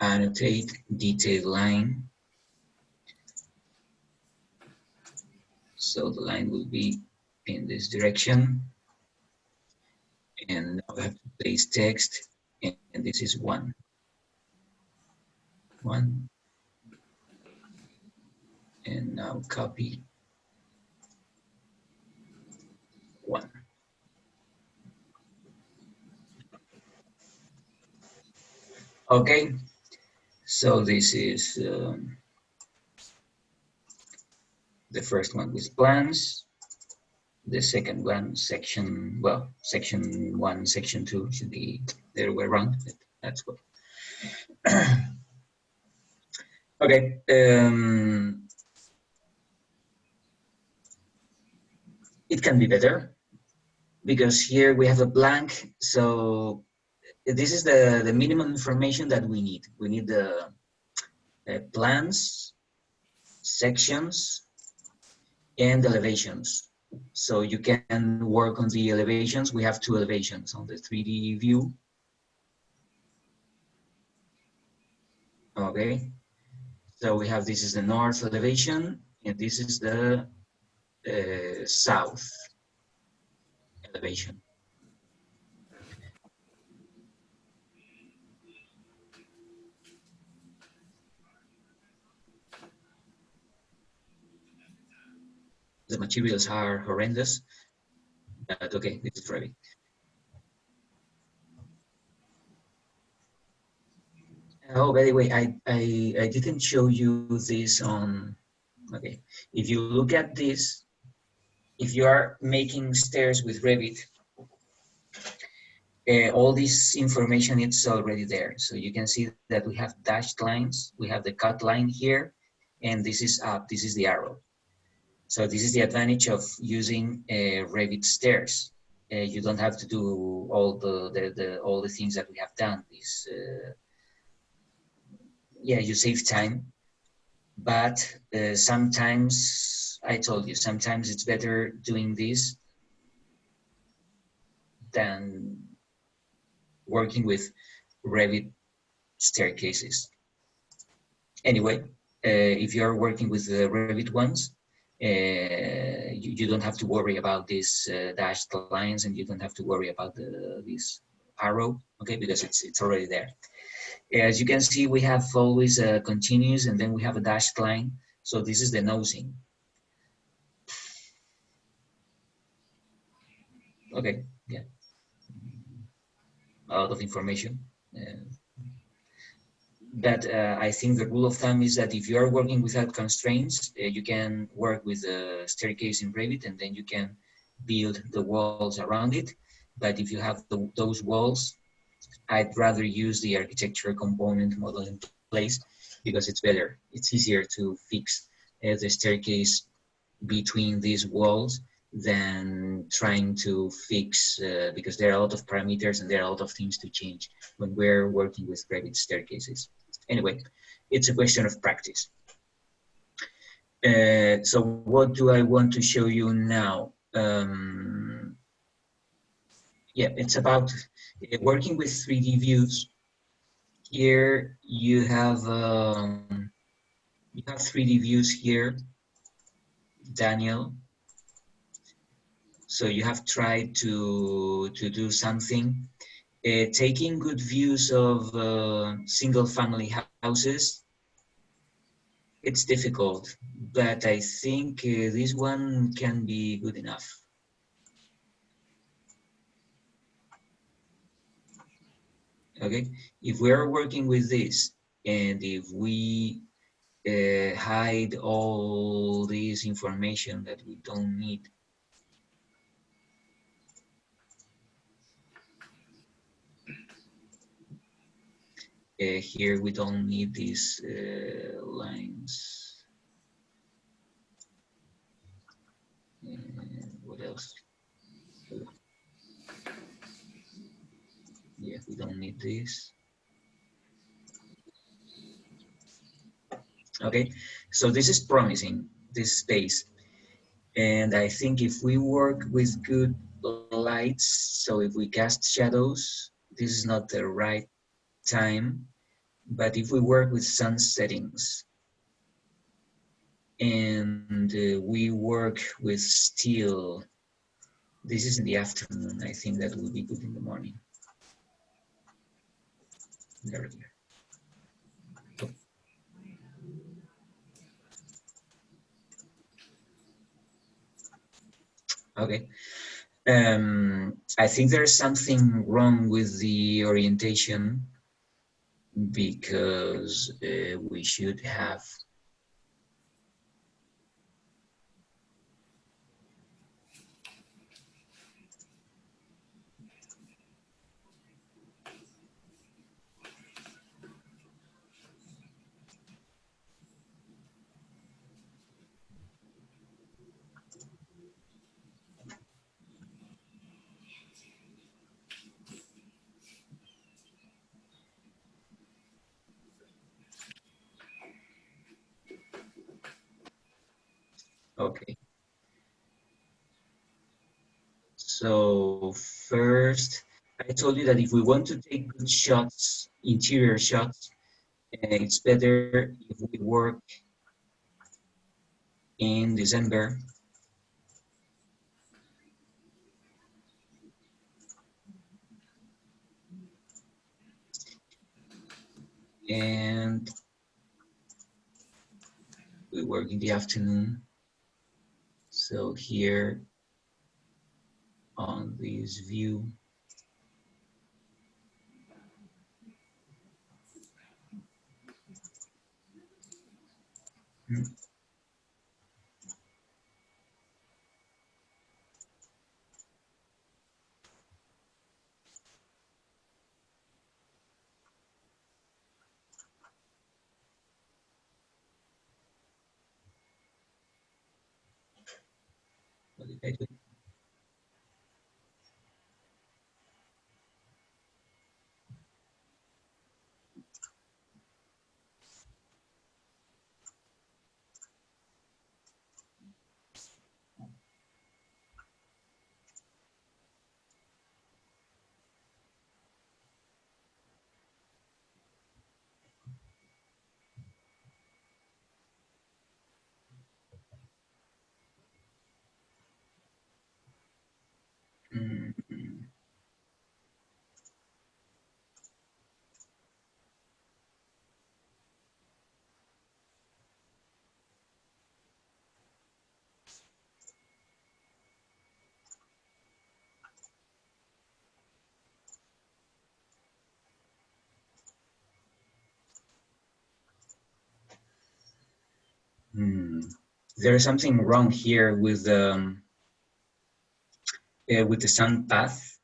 annotate detail line. So the line will be in this direction. And now I have to place text, and this is 1. 1. And now copy 1. Okay, so this is the first one with plans. The second one, section 1, section 2 should be the other way around. But that's what. Okay. It can be better because here we have a blank. So this is the minimum information that we need. We need the plans, sections, and elevations. So you can work on the elevations. We have 2 elevations on the 3D view. Okay, so we have, this is the north elevation, and this is the south elevation. The materials are horrendous, but okay, this is Revit. Oh, by the way, I didn't show you this on, okay. If you look at this, if you are making stairs with Revit, all this information is already there. So you can see that we have dashed lines, we have the cut line here, and this is up, this is the arrow. So this is the advantage of using Revit stairs. You don't have to do all the things that we have done. This, yeah, you save time, but sometimes, I told you, sometimes it's better doing this than working with Revit staircases. Anyway, if you are working with the Revit ones, you don't have to worry about these dashed lines, and you don't have to worry about this arrow, okay, because it's already there. As you can see, we have always a continuous, and then we have a dashed line. So this is the nosing. Okay, yeah, a lot of information. But I think the rule of thumb is that if you are working without constraints, you can work with the staircase in Revit, and then you can build the walls around it. But if you have those walls, I'd rather use the architecture component model in place, because it's better. It's easier to fix the staircase between these walls than trying to fix, because there are a lot of parameters and there are a lot of things to change when we're working with Revit staircases. Anyway, it's a question of practice. So what do I want to show you now? Yeah, it's about working with 3D views. Here you have 3D views here, Daniel. So you have tried to do something, taking good views of single family houses. it's difficult, but I think this one can be good enough. Okay, if we are working with this, and if we hide all this information that we don't need, here we don't need these lines. What else? Yeah, we don't need this. Okay, so this is promising, this space. And I think if we work with good lights, so if we cast shadows, this is not the right time. But if we work with sun settings and we work with steel, this is in the afternoon. I think that will be good in the morning. There. Okay. I think there's something wrong with the orientation because we should have okay. So first, I told you that if we want to take good shots, interior shots, it's better if we work in December and we work in the afternoon. So here on this view, hmm, what did I do? Mm, mm. There's something wrong here with the sun path.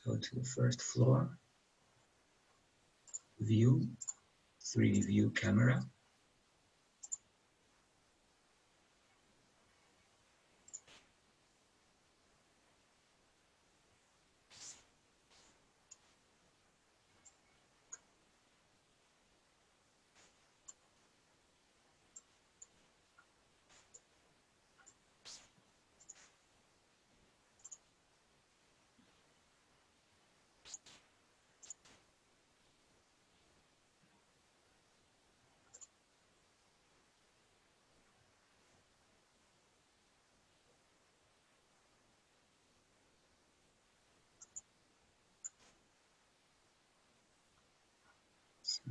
Go to the first floor, view, 3D view camera.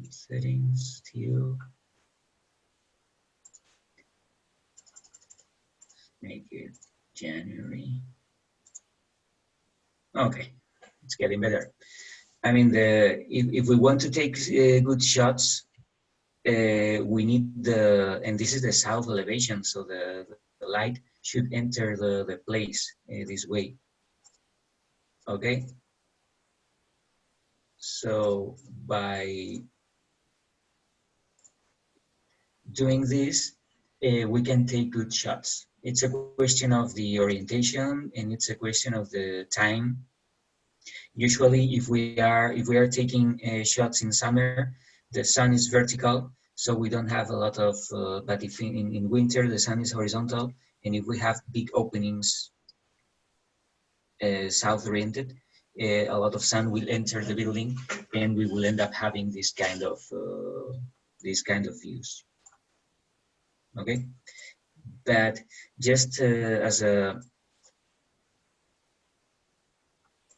Settings still. Make it January. Okay, it's getting better. I mean, if we want to take good shots, we need and this is the south elevation, so the light should enter the place this way. Okay, so by doing this, we can take good shots. It's a question of the orientation, and it's a question of the time. Usually, if we are taking shots in summer, the sun is vertical, so we don't have a lot of. But if in winter the sun is horizontal, and if we have big openings south oriented, a lot of sun will enter the building, and we will end up having this kind of views. Okay, but just as a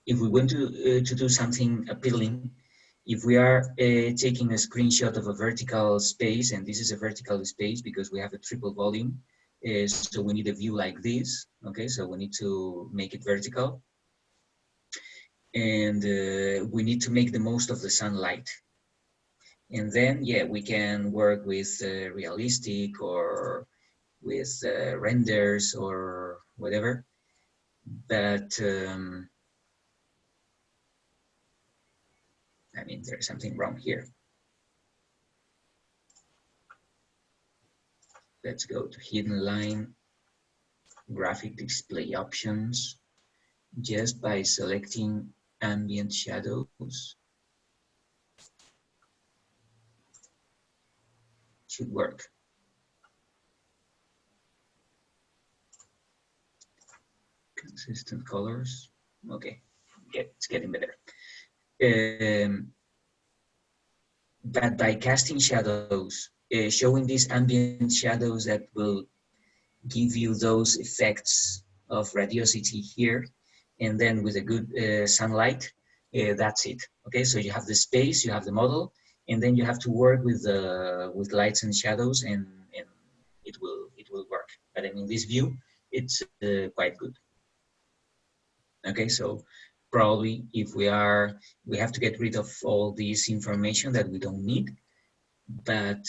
if we want to do something appealing, if we are taking a screenshot of a vertical space, and this is a vertical space because we have a triple volume, so we need a view like this. Okay, so we need to make it vertical, and we need to make the most of the sunlight. And then, yeah, we can work with realistic or with renders or whatever. But I mean, there's something wrong here. Let's go to hidden line, graphic display options. Just by selecting ambient shadows, should work. Consistent colors. Okay, yeah, it's getting better. But by casting shadows, showing these ambient shadows that will give you those effects of radiosity here, and then with a good sunlight, that's it. Okay, so you have the space, you have the model, and then you have to work with lights and shadows, and it will work. But I mean, this view, it's quite good. Okay, so probably if we have to get rid of all this information that we don't need, but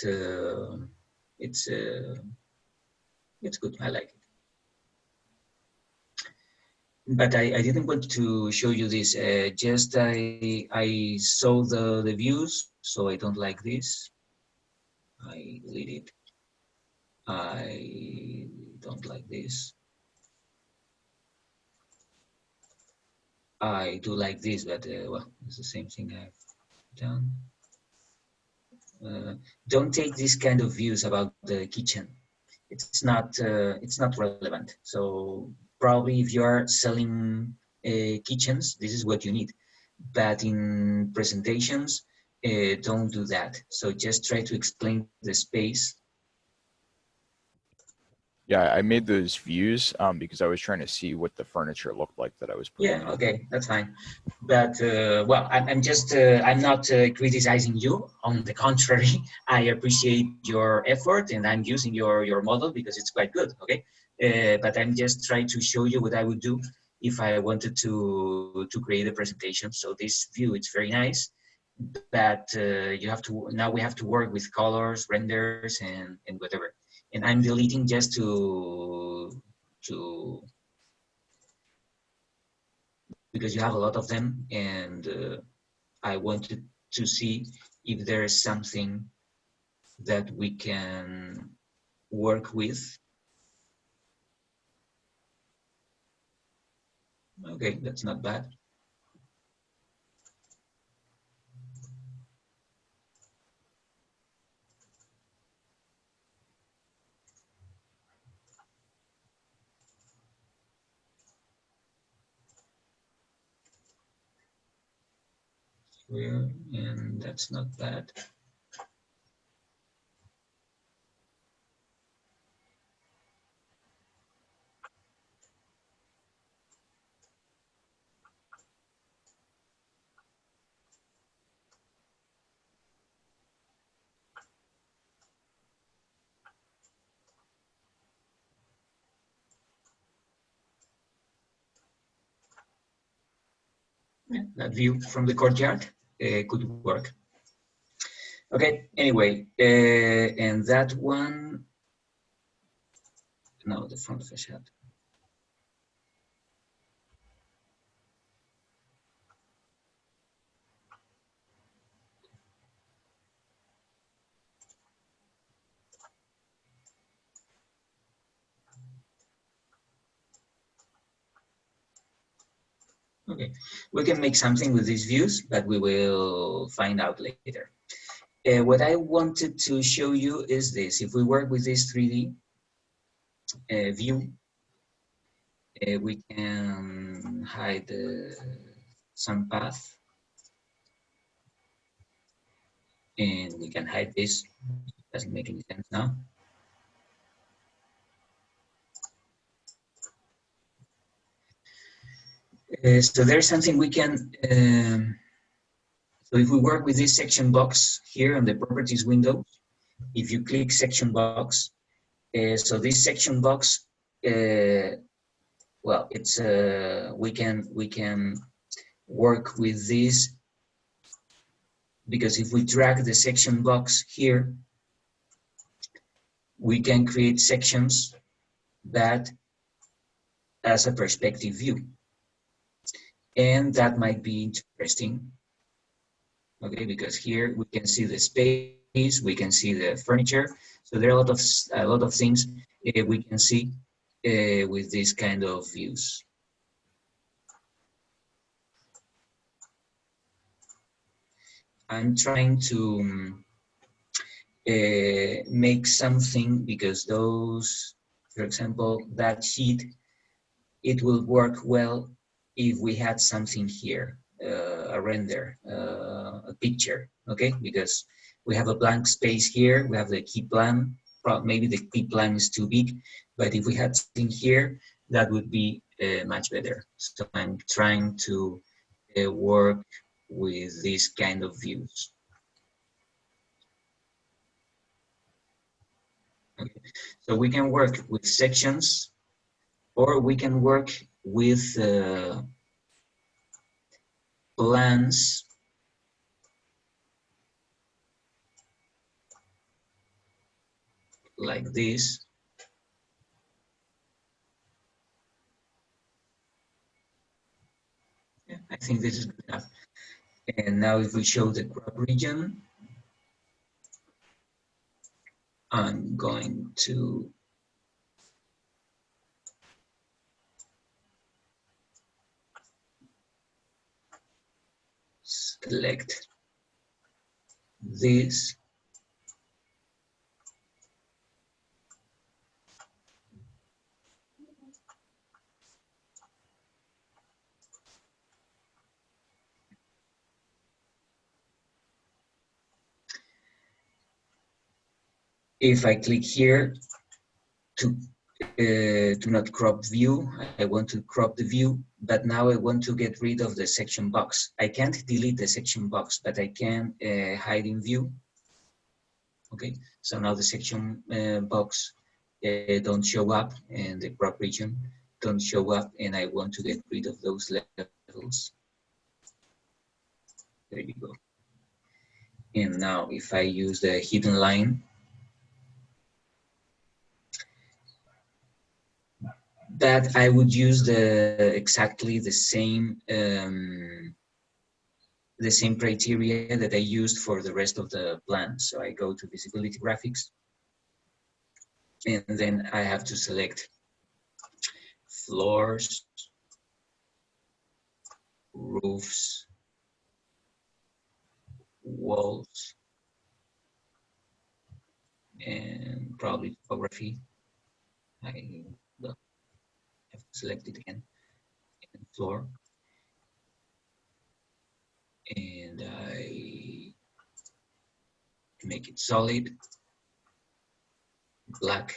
it's good. I like it. But I didn't want to show you this. Just I saw the views, so I don't like this. I delete it. I don't like this. I do like this, but well, it's the same thing I've done. Don't take this kind of views about the kitchen. It's not relevant. So probably if you are selling kitchens, this is what you need. But in presentations, don't do that. So just try to explain the space. Yeah, I made those views because I was trying to see what the furniture looked like that I was putting Yeah, in. okay, that's fine. But well, I'm just I'm not criticizing you. On the contrary, I appreciate your effort, and I'm using your model because it's quite good. Okay, but I'm just trying to show you what I would do if I wanted to create a presentation. So this view, it's very nice, but you have to now we have to work with colors, renders, and whatever. And I'm deleting just to because you have a lot of them, and I wanted to see if there is something that we can work with. Okay, that's not bad. And that's not bad. that view from the courtyard could work. Okay, anyway, and that one, no, the front facade. Okay, we can make something with these views, but we will find out later. What I wanted to show you is this. If we work with this 3D view, we can hide some path, and we can hide this. Doesn't make any sense now. So there's something we can, so if we work with this section box here on the properties window, if you click section box, so this section box, well, it's we can work with this, because if we drag the section box here, we can create sections that as a perspective view, and that might be interesting. Okay, because here we can see the space, we can see the furniture, so there are a lot of things we can see with this kind of views. I'm trying to make something, because those, for example, that sheet, it will work well if we had something here, a render, a picture, okay? Because we have a blank space here, we have the key plan, maybe the key plan is too big, but if we had something here, that would be much better. So I'm trying to work with this kind of views. Okay. So we can work with sections, or we can work with plans like this. Yeah, I think this is good enough. And now if we show the crop region, I'm going to select this. If I click here to not crop view, I want to crop the view, but now I want to get rid of the section box. I can't delete the section box, but I can hide in view. Okay, so now the section box don't show up, and the crop region don't show up, and I want to get rid of those levels. There you go. And now if I use the hidden line, that I would use exactly the same criteria that I used for the rest of the plan. So I go to visibility graphics, and then I have to select floors, roofs, walls, and probably topography. I will have to select it again, and floor, and I make it solid, black.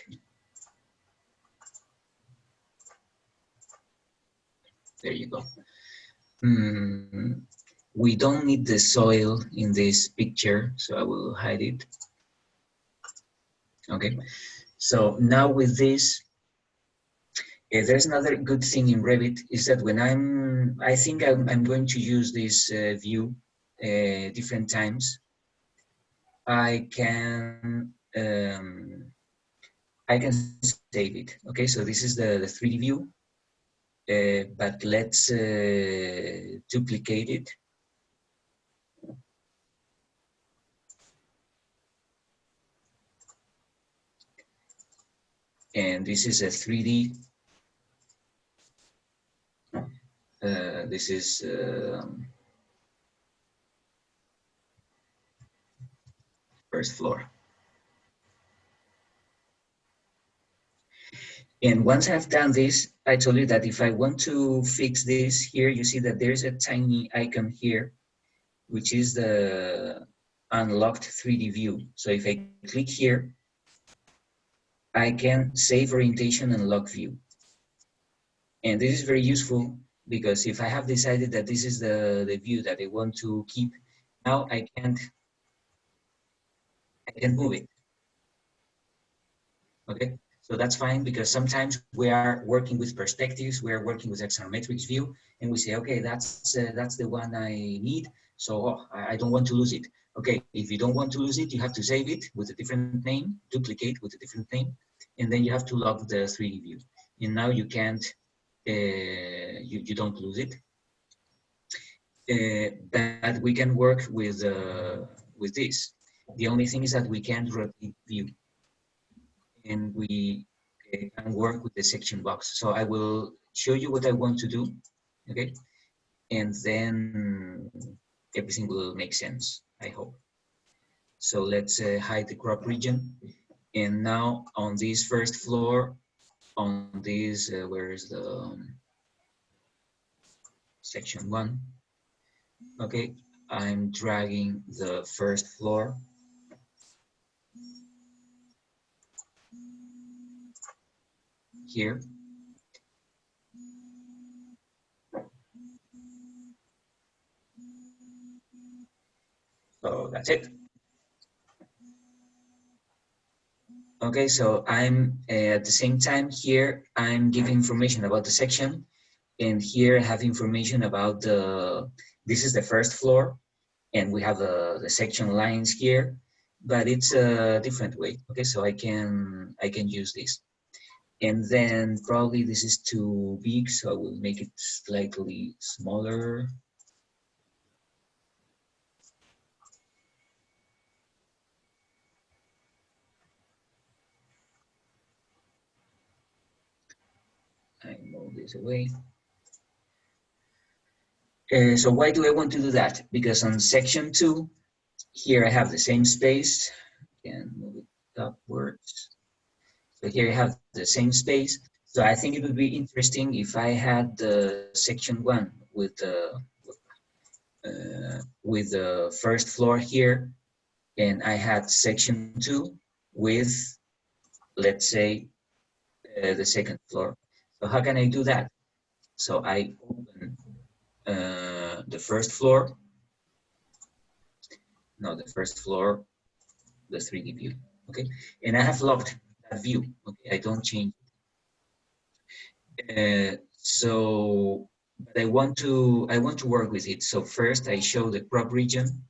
There you go. We don't need the soil in this picture, so I will hide it. Okay, so now with this, There's another good thing in Revit is that when I think I'm going to use this view different times, I can save it. Okay, so this is the 3D view, but let's duplicate it. And this is a 3D. This is first floor. And once I've done this, I told you that if I want to fix this here, you see that there's a tiny icon here, which is the unlocked 3D view. So if I click here, I can save orientation and lock view. And this is very useful because if I have decided that this is the view that I want to keep, now I can move it. Okay, so that's fine because sometimes we are working with perspectives, we are working with axonometrics view, and we say, okay, that's the one I need, so I don't want to lose it. Okay, if you don't want to lose it, you have to save it with a different name, duplicate with a different name, and then you have to lock the 3D view. And now you can't, you don't lose it. But we can work with this. The only thing is that we can't rotate view, and we can work with the section box. So I will show you what I want to do, okay? And then everything will make sense, I hope. So let's hide the crop region. And now on this first floor, on this, where is the section 1? Okay, I'm dragging the first floor. Here. So that's it. Okay, so I'm at the same time here, I'm giving information about the section, and here I have information about this is the first floor, and we have the section lines here, but it's a different way. Okay, so I can use this. And then probably this is too big, so I will make it slightly smaller. I move this away. So why do I want to do that? Because on section 2, here I have the same space. Can move it upwards. So here I have the same space. So I think it would be interesting if I had the section 1 with the first floor here, and I had section 2 with, let's say, the second floor. So how can I do that? So I open the first floor, no, the first floor, the 3D view, okay? And I have locked that view, okay? I don't change. So but I want to work with it. So first I show the crop region.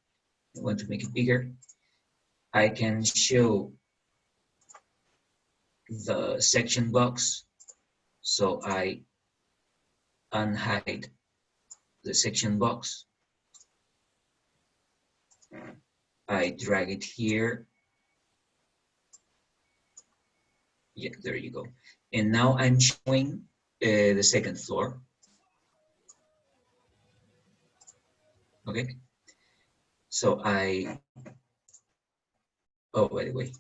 I want to make it bigger. I can show the section box. So I unhide the section box. I drag it here. Yeah, there you go. And now I'm showing the second floor. Okay. So oh, by the way,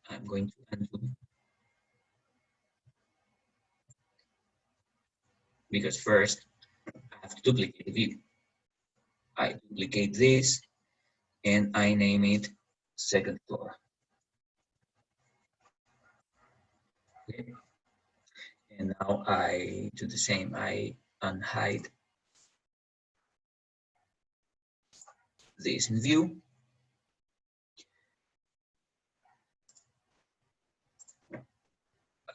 I'm going to undo because first I have to duplicate the view. I duplicate this and I name it second floor. Okay. And now I do the same. I unhide this in view.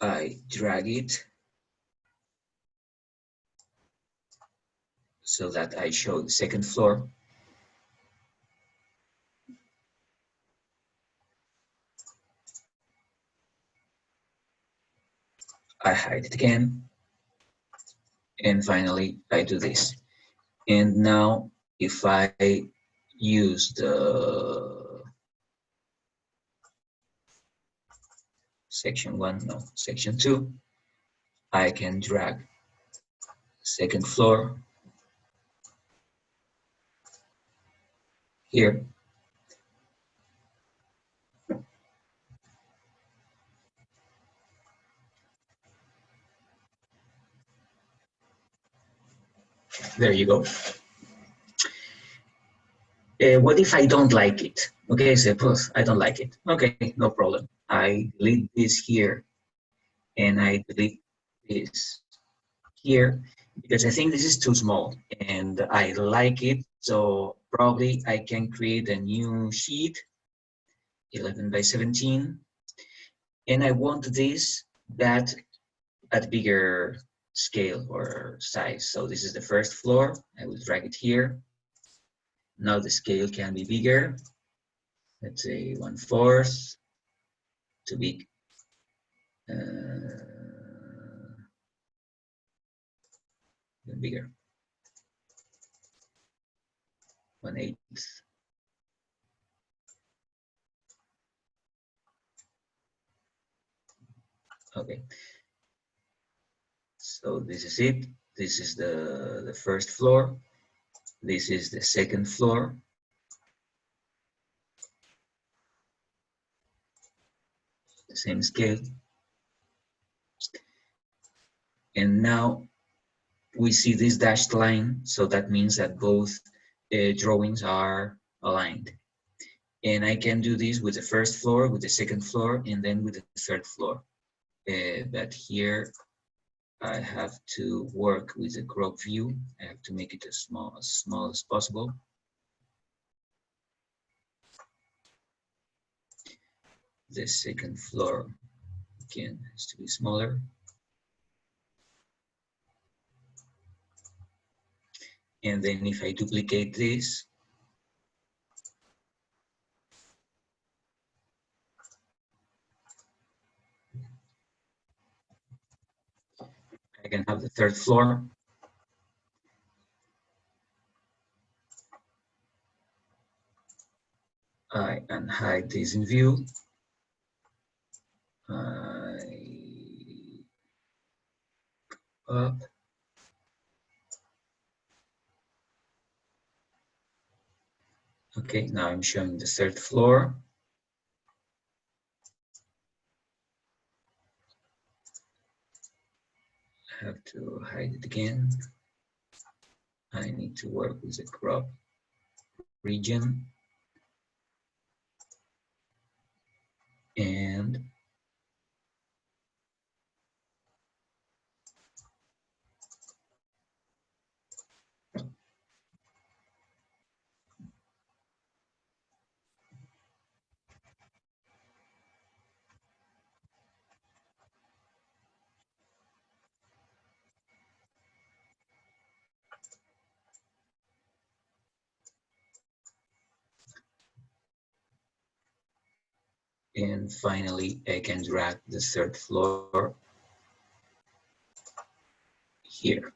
I drag it so that I show the second floor. I hide it again. And finally, I do this. And now if I use the section 1, no, section 2, I can drag second floor here. There you go. What if I don't like it? Okay, suppose I don't like it. Okay, no problem. I delete this here and I delete this here because I think this is too small and I like it. So probably I can create a new sheet, 11 by 17, and I want this that at bigger scale or size. So this is the first floor. I will drag it here. Now the scale can be bigger. Let's say 1/4, too big. Bigger, 1/8. Okay, so this is it. This is the first floor. This is the second floor. The same scale. And now we see this dashed line, so that means that both drawings are aligned. And I can do this with the first floor, with the second floor, and then with the third floor. But here I have to work with the crop view. I have to make it as small as possible. The second floor, again, has to be smaller. And then if I duplicate this, I can have the third floor. I unhide this in view. Up. Okay, now I'm showing the third floor. I have to hide it again. I need to work with the crop region. And finally, I can drag the third floor here.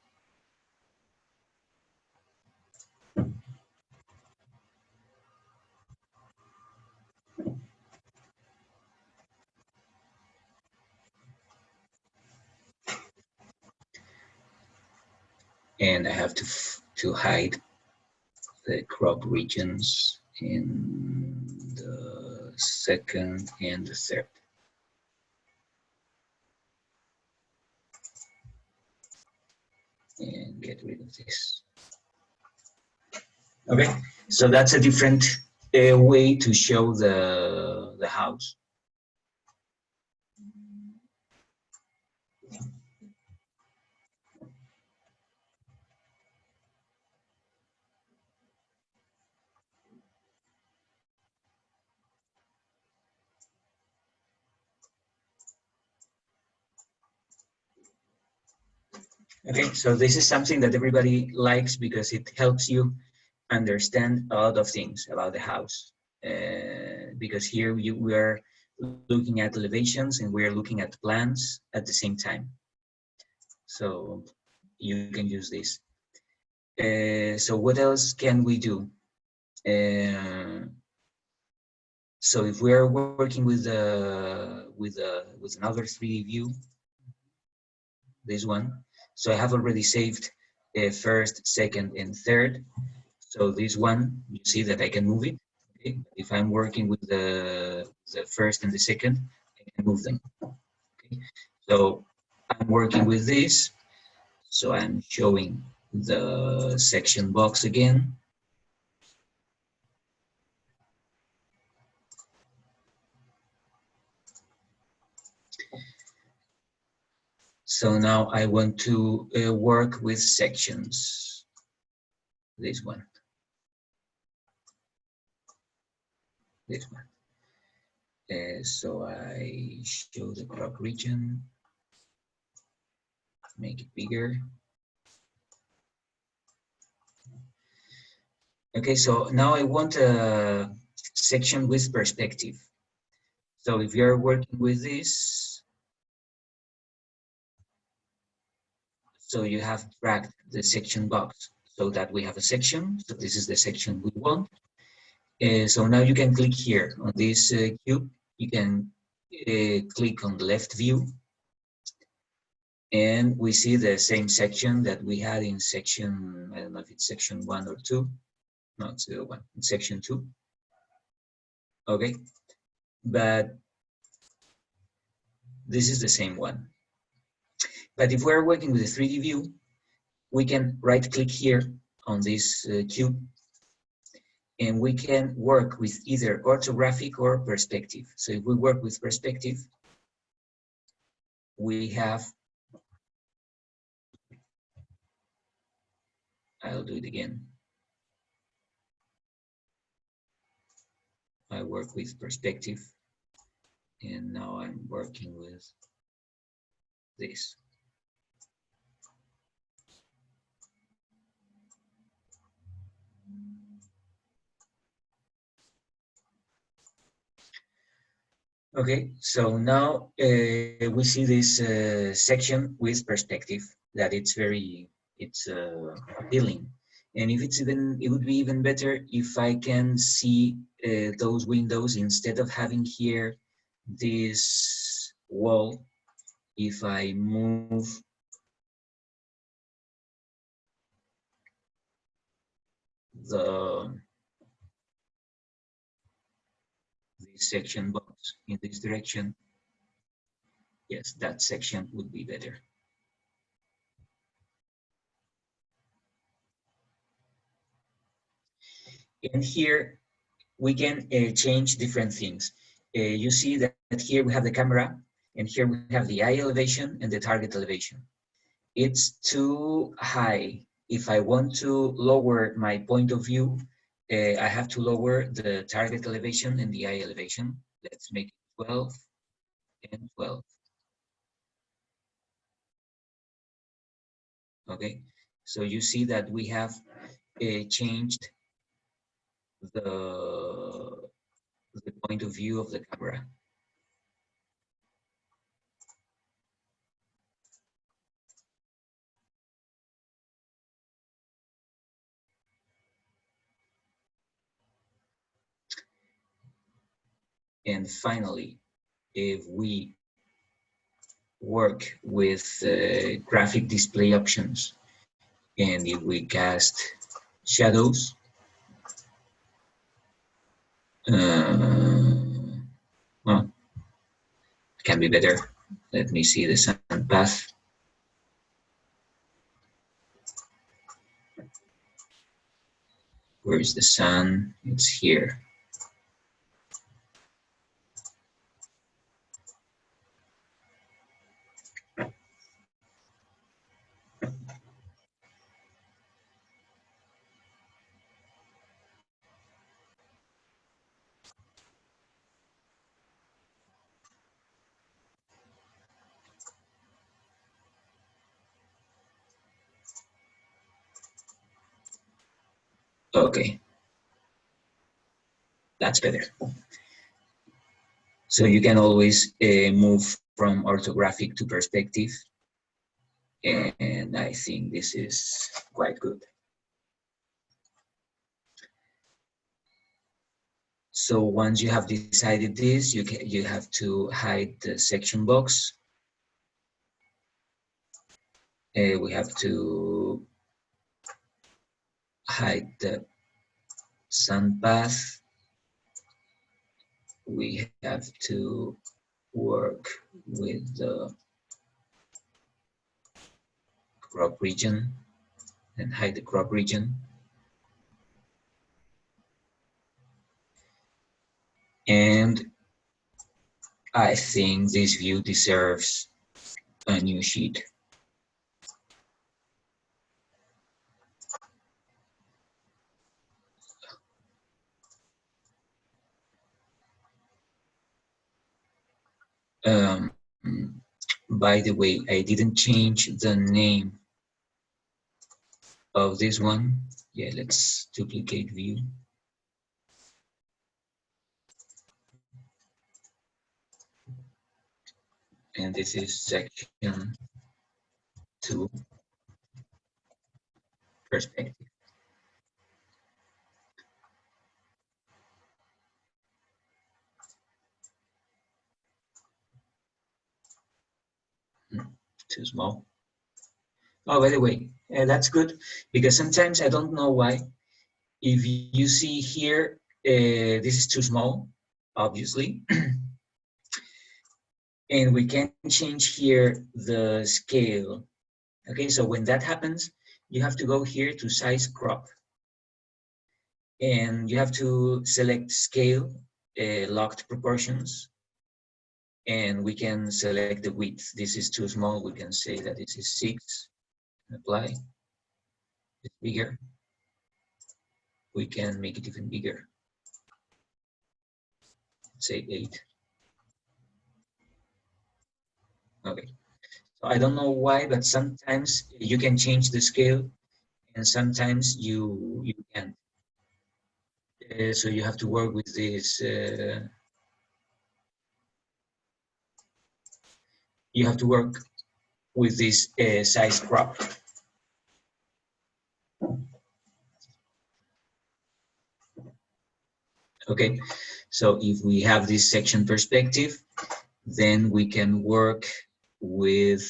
And I have to hide the crop regions in the second and the third. And get rid of this. Okay, so that's a different way to show the house. Okay, so this is something that everybody likes because it helps you understand a lot of things about the house. Because here we are looking at elevations and we are looking at plans at the same time. So you can use this. So what else can we do? So if we are working with another 3D view, this one. So I have already saved first, second, and third. So this one, you see that I can move it. Okay? If I'm working with the first and the second, I can move them. Okay? So I'm working with this. So I'm showing the section box again. So now I want to work with sections. This one. This one. So I show the crop region, make it bigger. Okay, so now I want a section with perspective. So if you're working with this, so you have dragged the section box so that we have a section. So this is the section we want. So now you can click here on this cube. You can click on the left view. And we see the same section that we had in section, I don't know if it's section 1 or 2. No, it's the one, it's section 2. Okay, but this is the same one. But if we're working with a 3D view, we can right click here on this cube and we can work with either orthographic or perspective. So if we work with perspective, we have, I'll do it again. I work with perspective and now I'm working with this. Okay, so now we see this section with perspective that it's appealing. And if it's even, it would be even better if I can see those windows instead of having here this wall. If I move the this section box in this direction, yes, that section would be better. And here we can change different things. You see that here we have the camera, and here we have the eye elevation and the target elevation. It's too high. If I want to lower my point of view, I have to lower the target elevation and the eye elevation. Let's make it 12 and 12. Okay, so you see that we have changed the point of view of the camera. And finally, if we work with graphic display options, and if we cast shadows, well, it can be better. Let me see the sun path. Where is the sun? It's here. Okay, that's better. So you can always move from orthographic to perspective, and I think this is quite good. So once you have decided this, you have to hide the section box. We have to hide the sun path. We have to work with the crop region and hide the crop region. And I think this view deserves a new sheet. Um, by the way, I didn't change the name of this one. Yeah, let's duplicate view. And this is section 2, perspective. Too small. Oh, by the way, that's good, because sometimes I don't know why. If you see here, this is too small, obviously. And we can change here the scale. Okay, so when that happens, you have to go here to size crop. And you have to select scale, locked proportions. And we can select the width. This is too small. We can say that this is 6. Apply. It's bigger. We can make it even bigger. Say 8. Okay. So I don't know why, but sometimes you can change the scale and sometimes you can't. So you have to work with this. You have to work with this size crop. Okay, so if we have this section perspective, then we can work with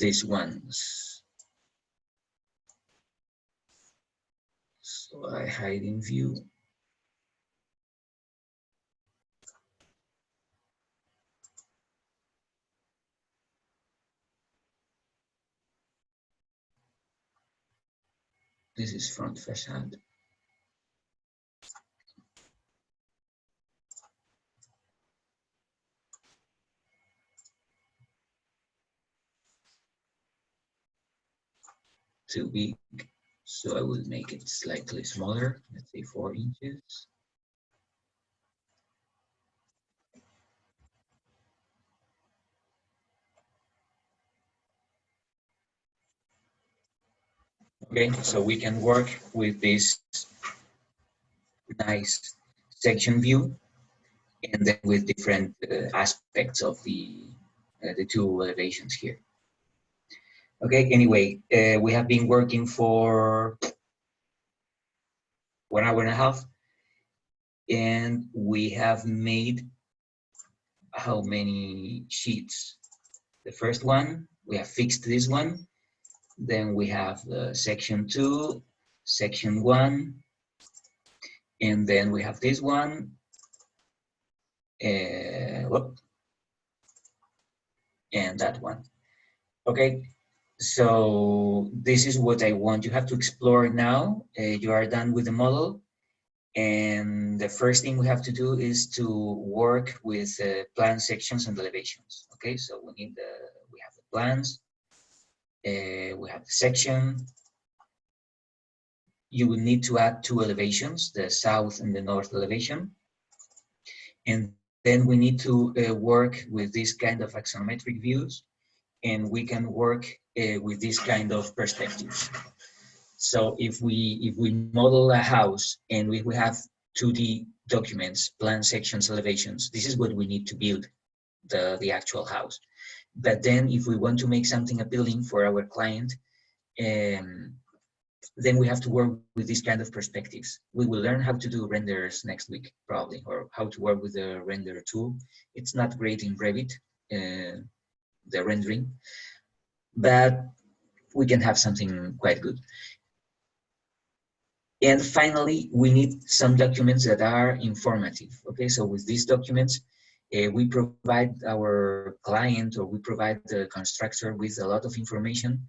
these ones. So I hide in view. This is front facade. Too big, so I will make it slightly smaller, let's say 4 inches. Okay, so we can work with this nice section view and then with different aspects of the two elevations here. Okay, anyway, we have been working for 1 hour and a half, and we have made how many sheets? The first one, we have fixed this one. Then we have section 2, section 1, and then we have this one. And that one. Okay, so this is what I want. You have to explore now. You are done with the model. And the first thing we have to do is to work with plan sections and elevations. Okay, so we have the plans, we have the section, you will need to add two elevations, the south and the north elevation. And then we need to work with this kind of axonometric views, and we can work with this kind of perspectives. So if we model a house and we have 2D documents, plan sections, elevations, this is what we need to build the actual house. But then if we want to make something appealing for our client, then we have to work with these kind of perspectives. We will learn how to do renders next week, probably, or how to work with the render tool. It's not great in Revit, the rendering, but we can have something quite good. And finally, we need some documents that are informative. Okay, so with these documents, we provide our client, or we provide the constructor with a lot of information.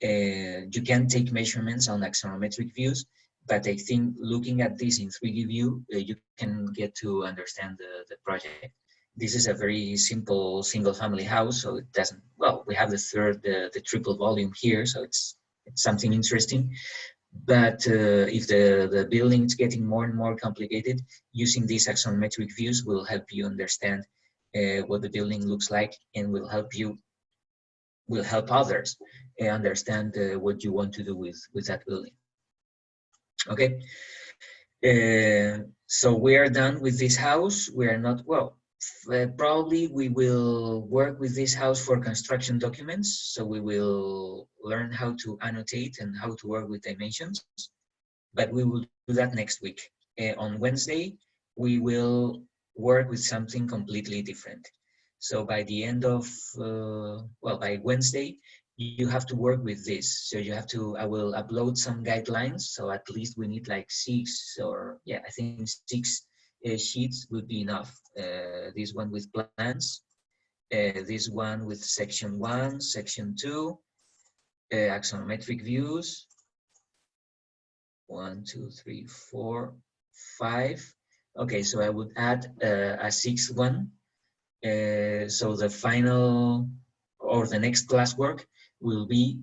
You can take measurements on axonometric views, but I think looking at this in 3D view, you can get to understand the project. This is a very simple single family house, so it doesn't, well, we have the triple volume here, so it's something interesting. But if the building is getting more and more complicated, using these axonometric views will help you understand what the building looks like, and will help others understand what you want to do with that building. Okay, so we are done with this house. We are not, well, probably we will work with this house for construction documents. So we will learn how to annotate and how to work with dimensions, but we will do that next week. On Wednesday, we will work with something completely different. So by the end of, by Wednesday, you have to work with this. So you have to, I will upload some guidelines. So at least we need like 6, or yeah, I think 6 sheets would be enough. This one with plans, this one with section 1, section 2, axonometric views, 1, 2, 3, 4, 5. Okay, so I would add a 6th one. So the final, or the next classwork will be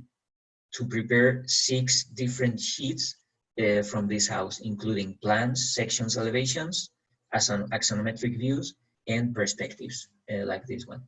to prepare 6 different sheets from this house, including plans, sections, elevations, axonometric views, and perspectives, like this one.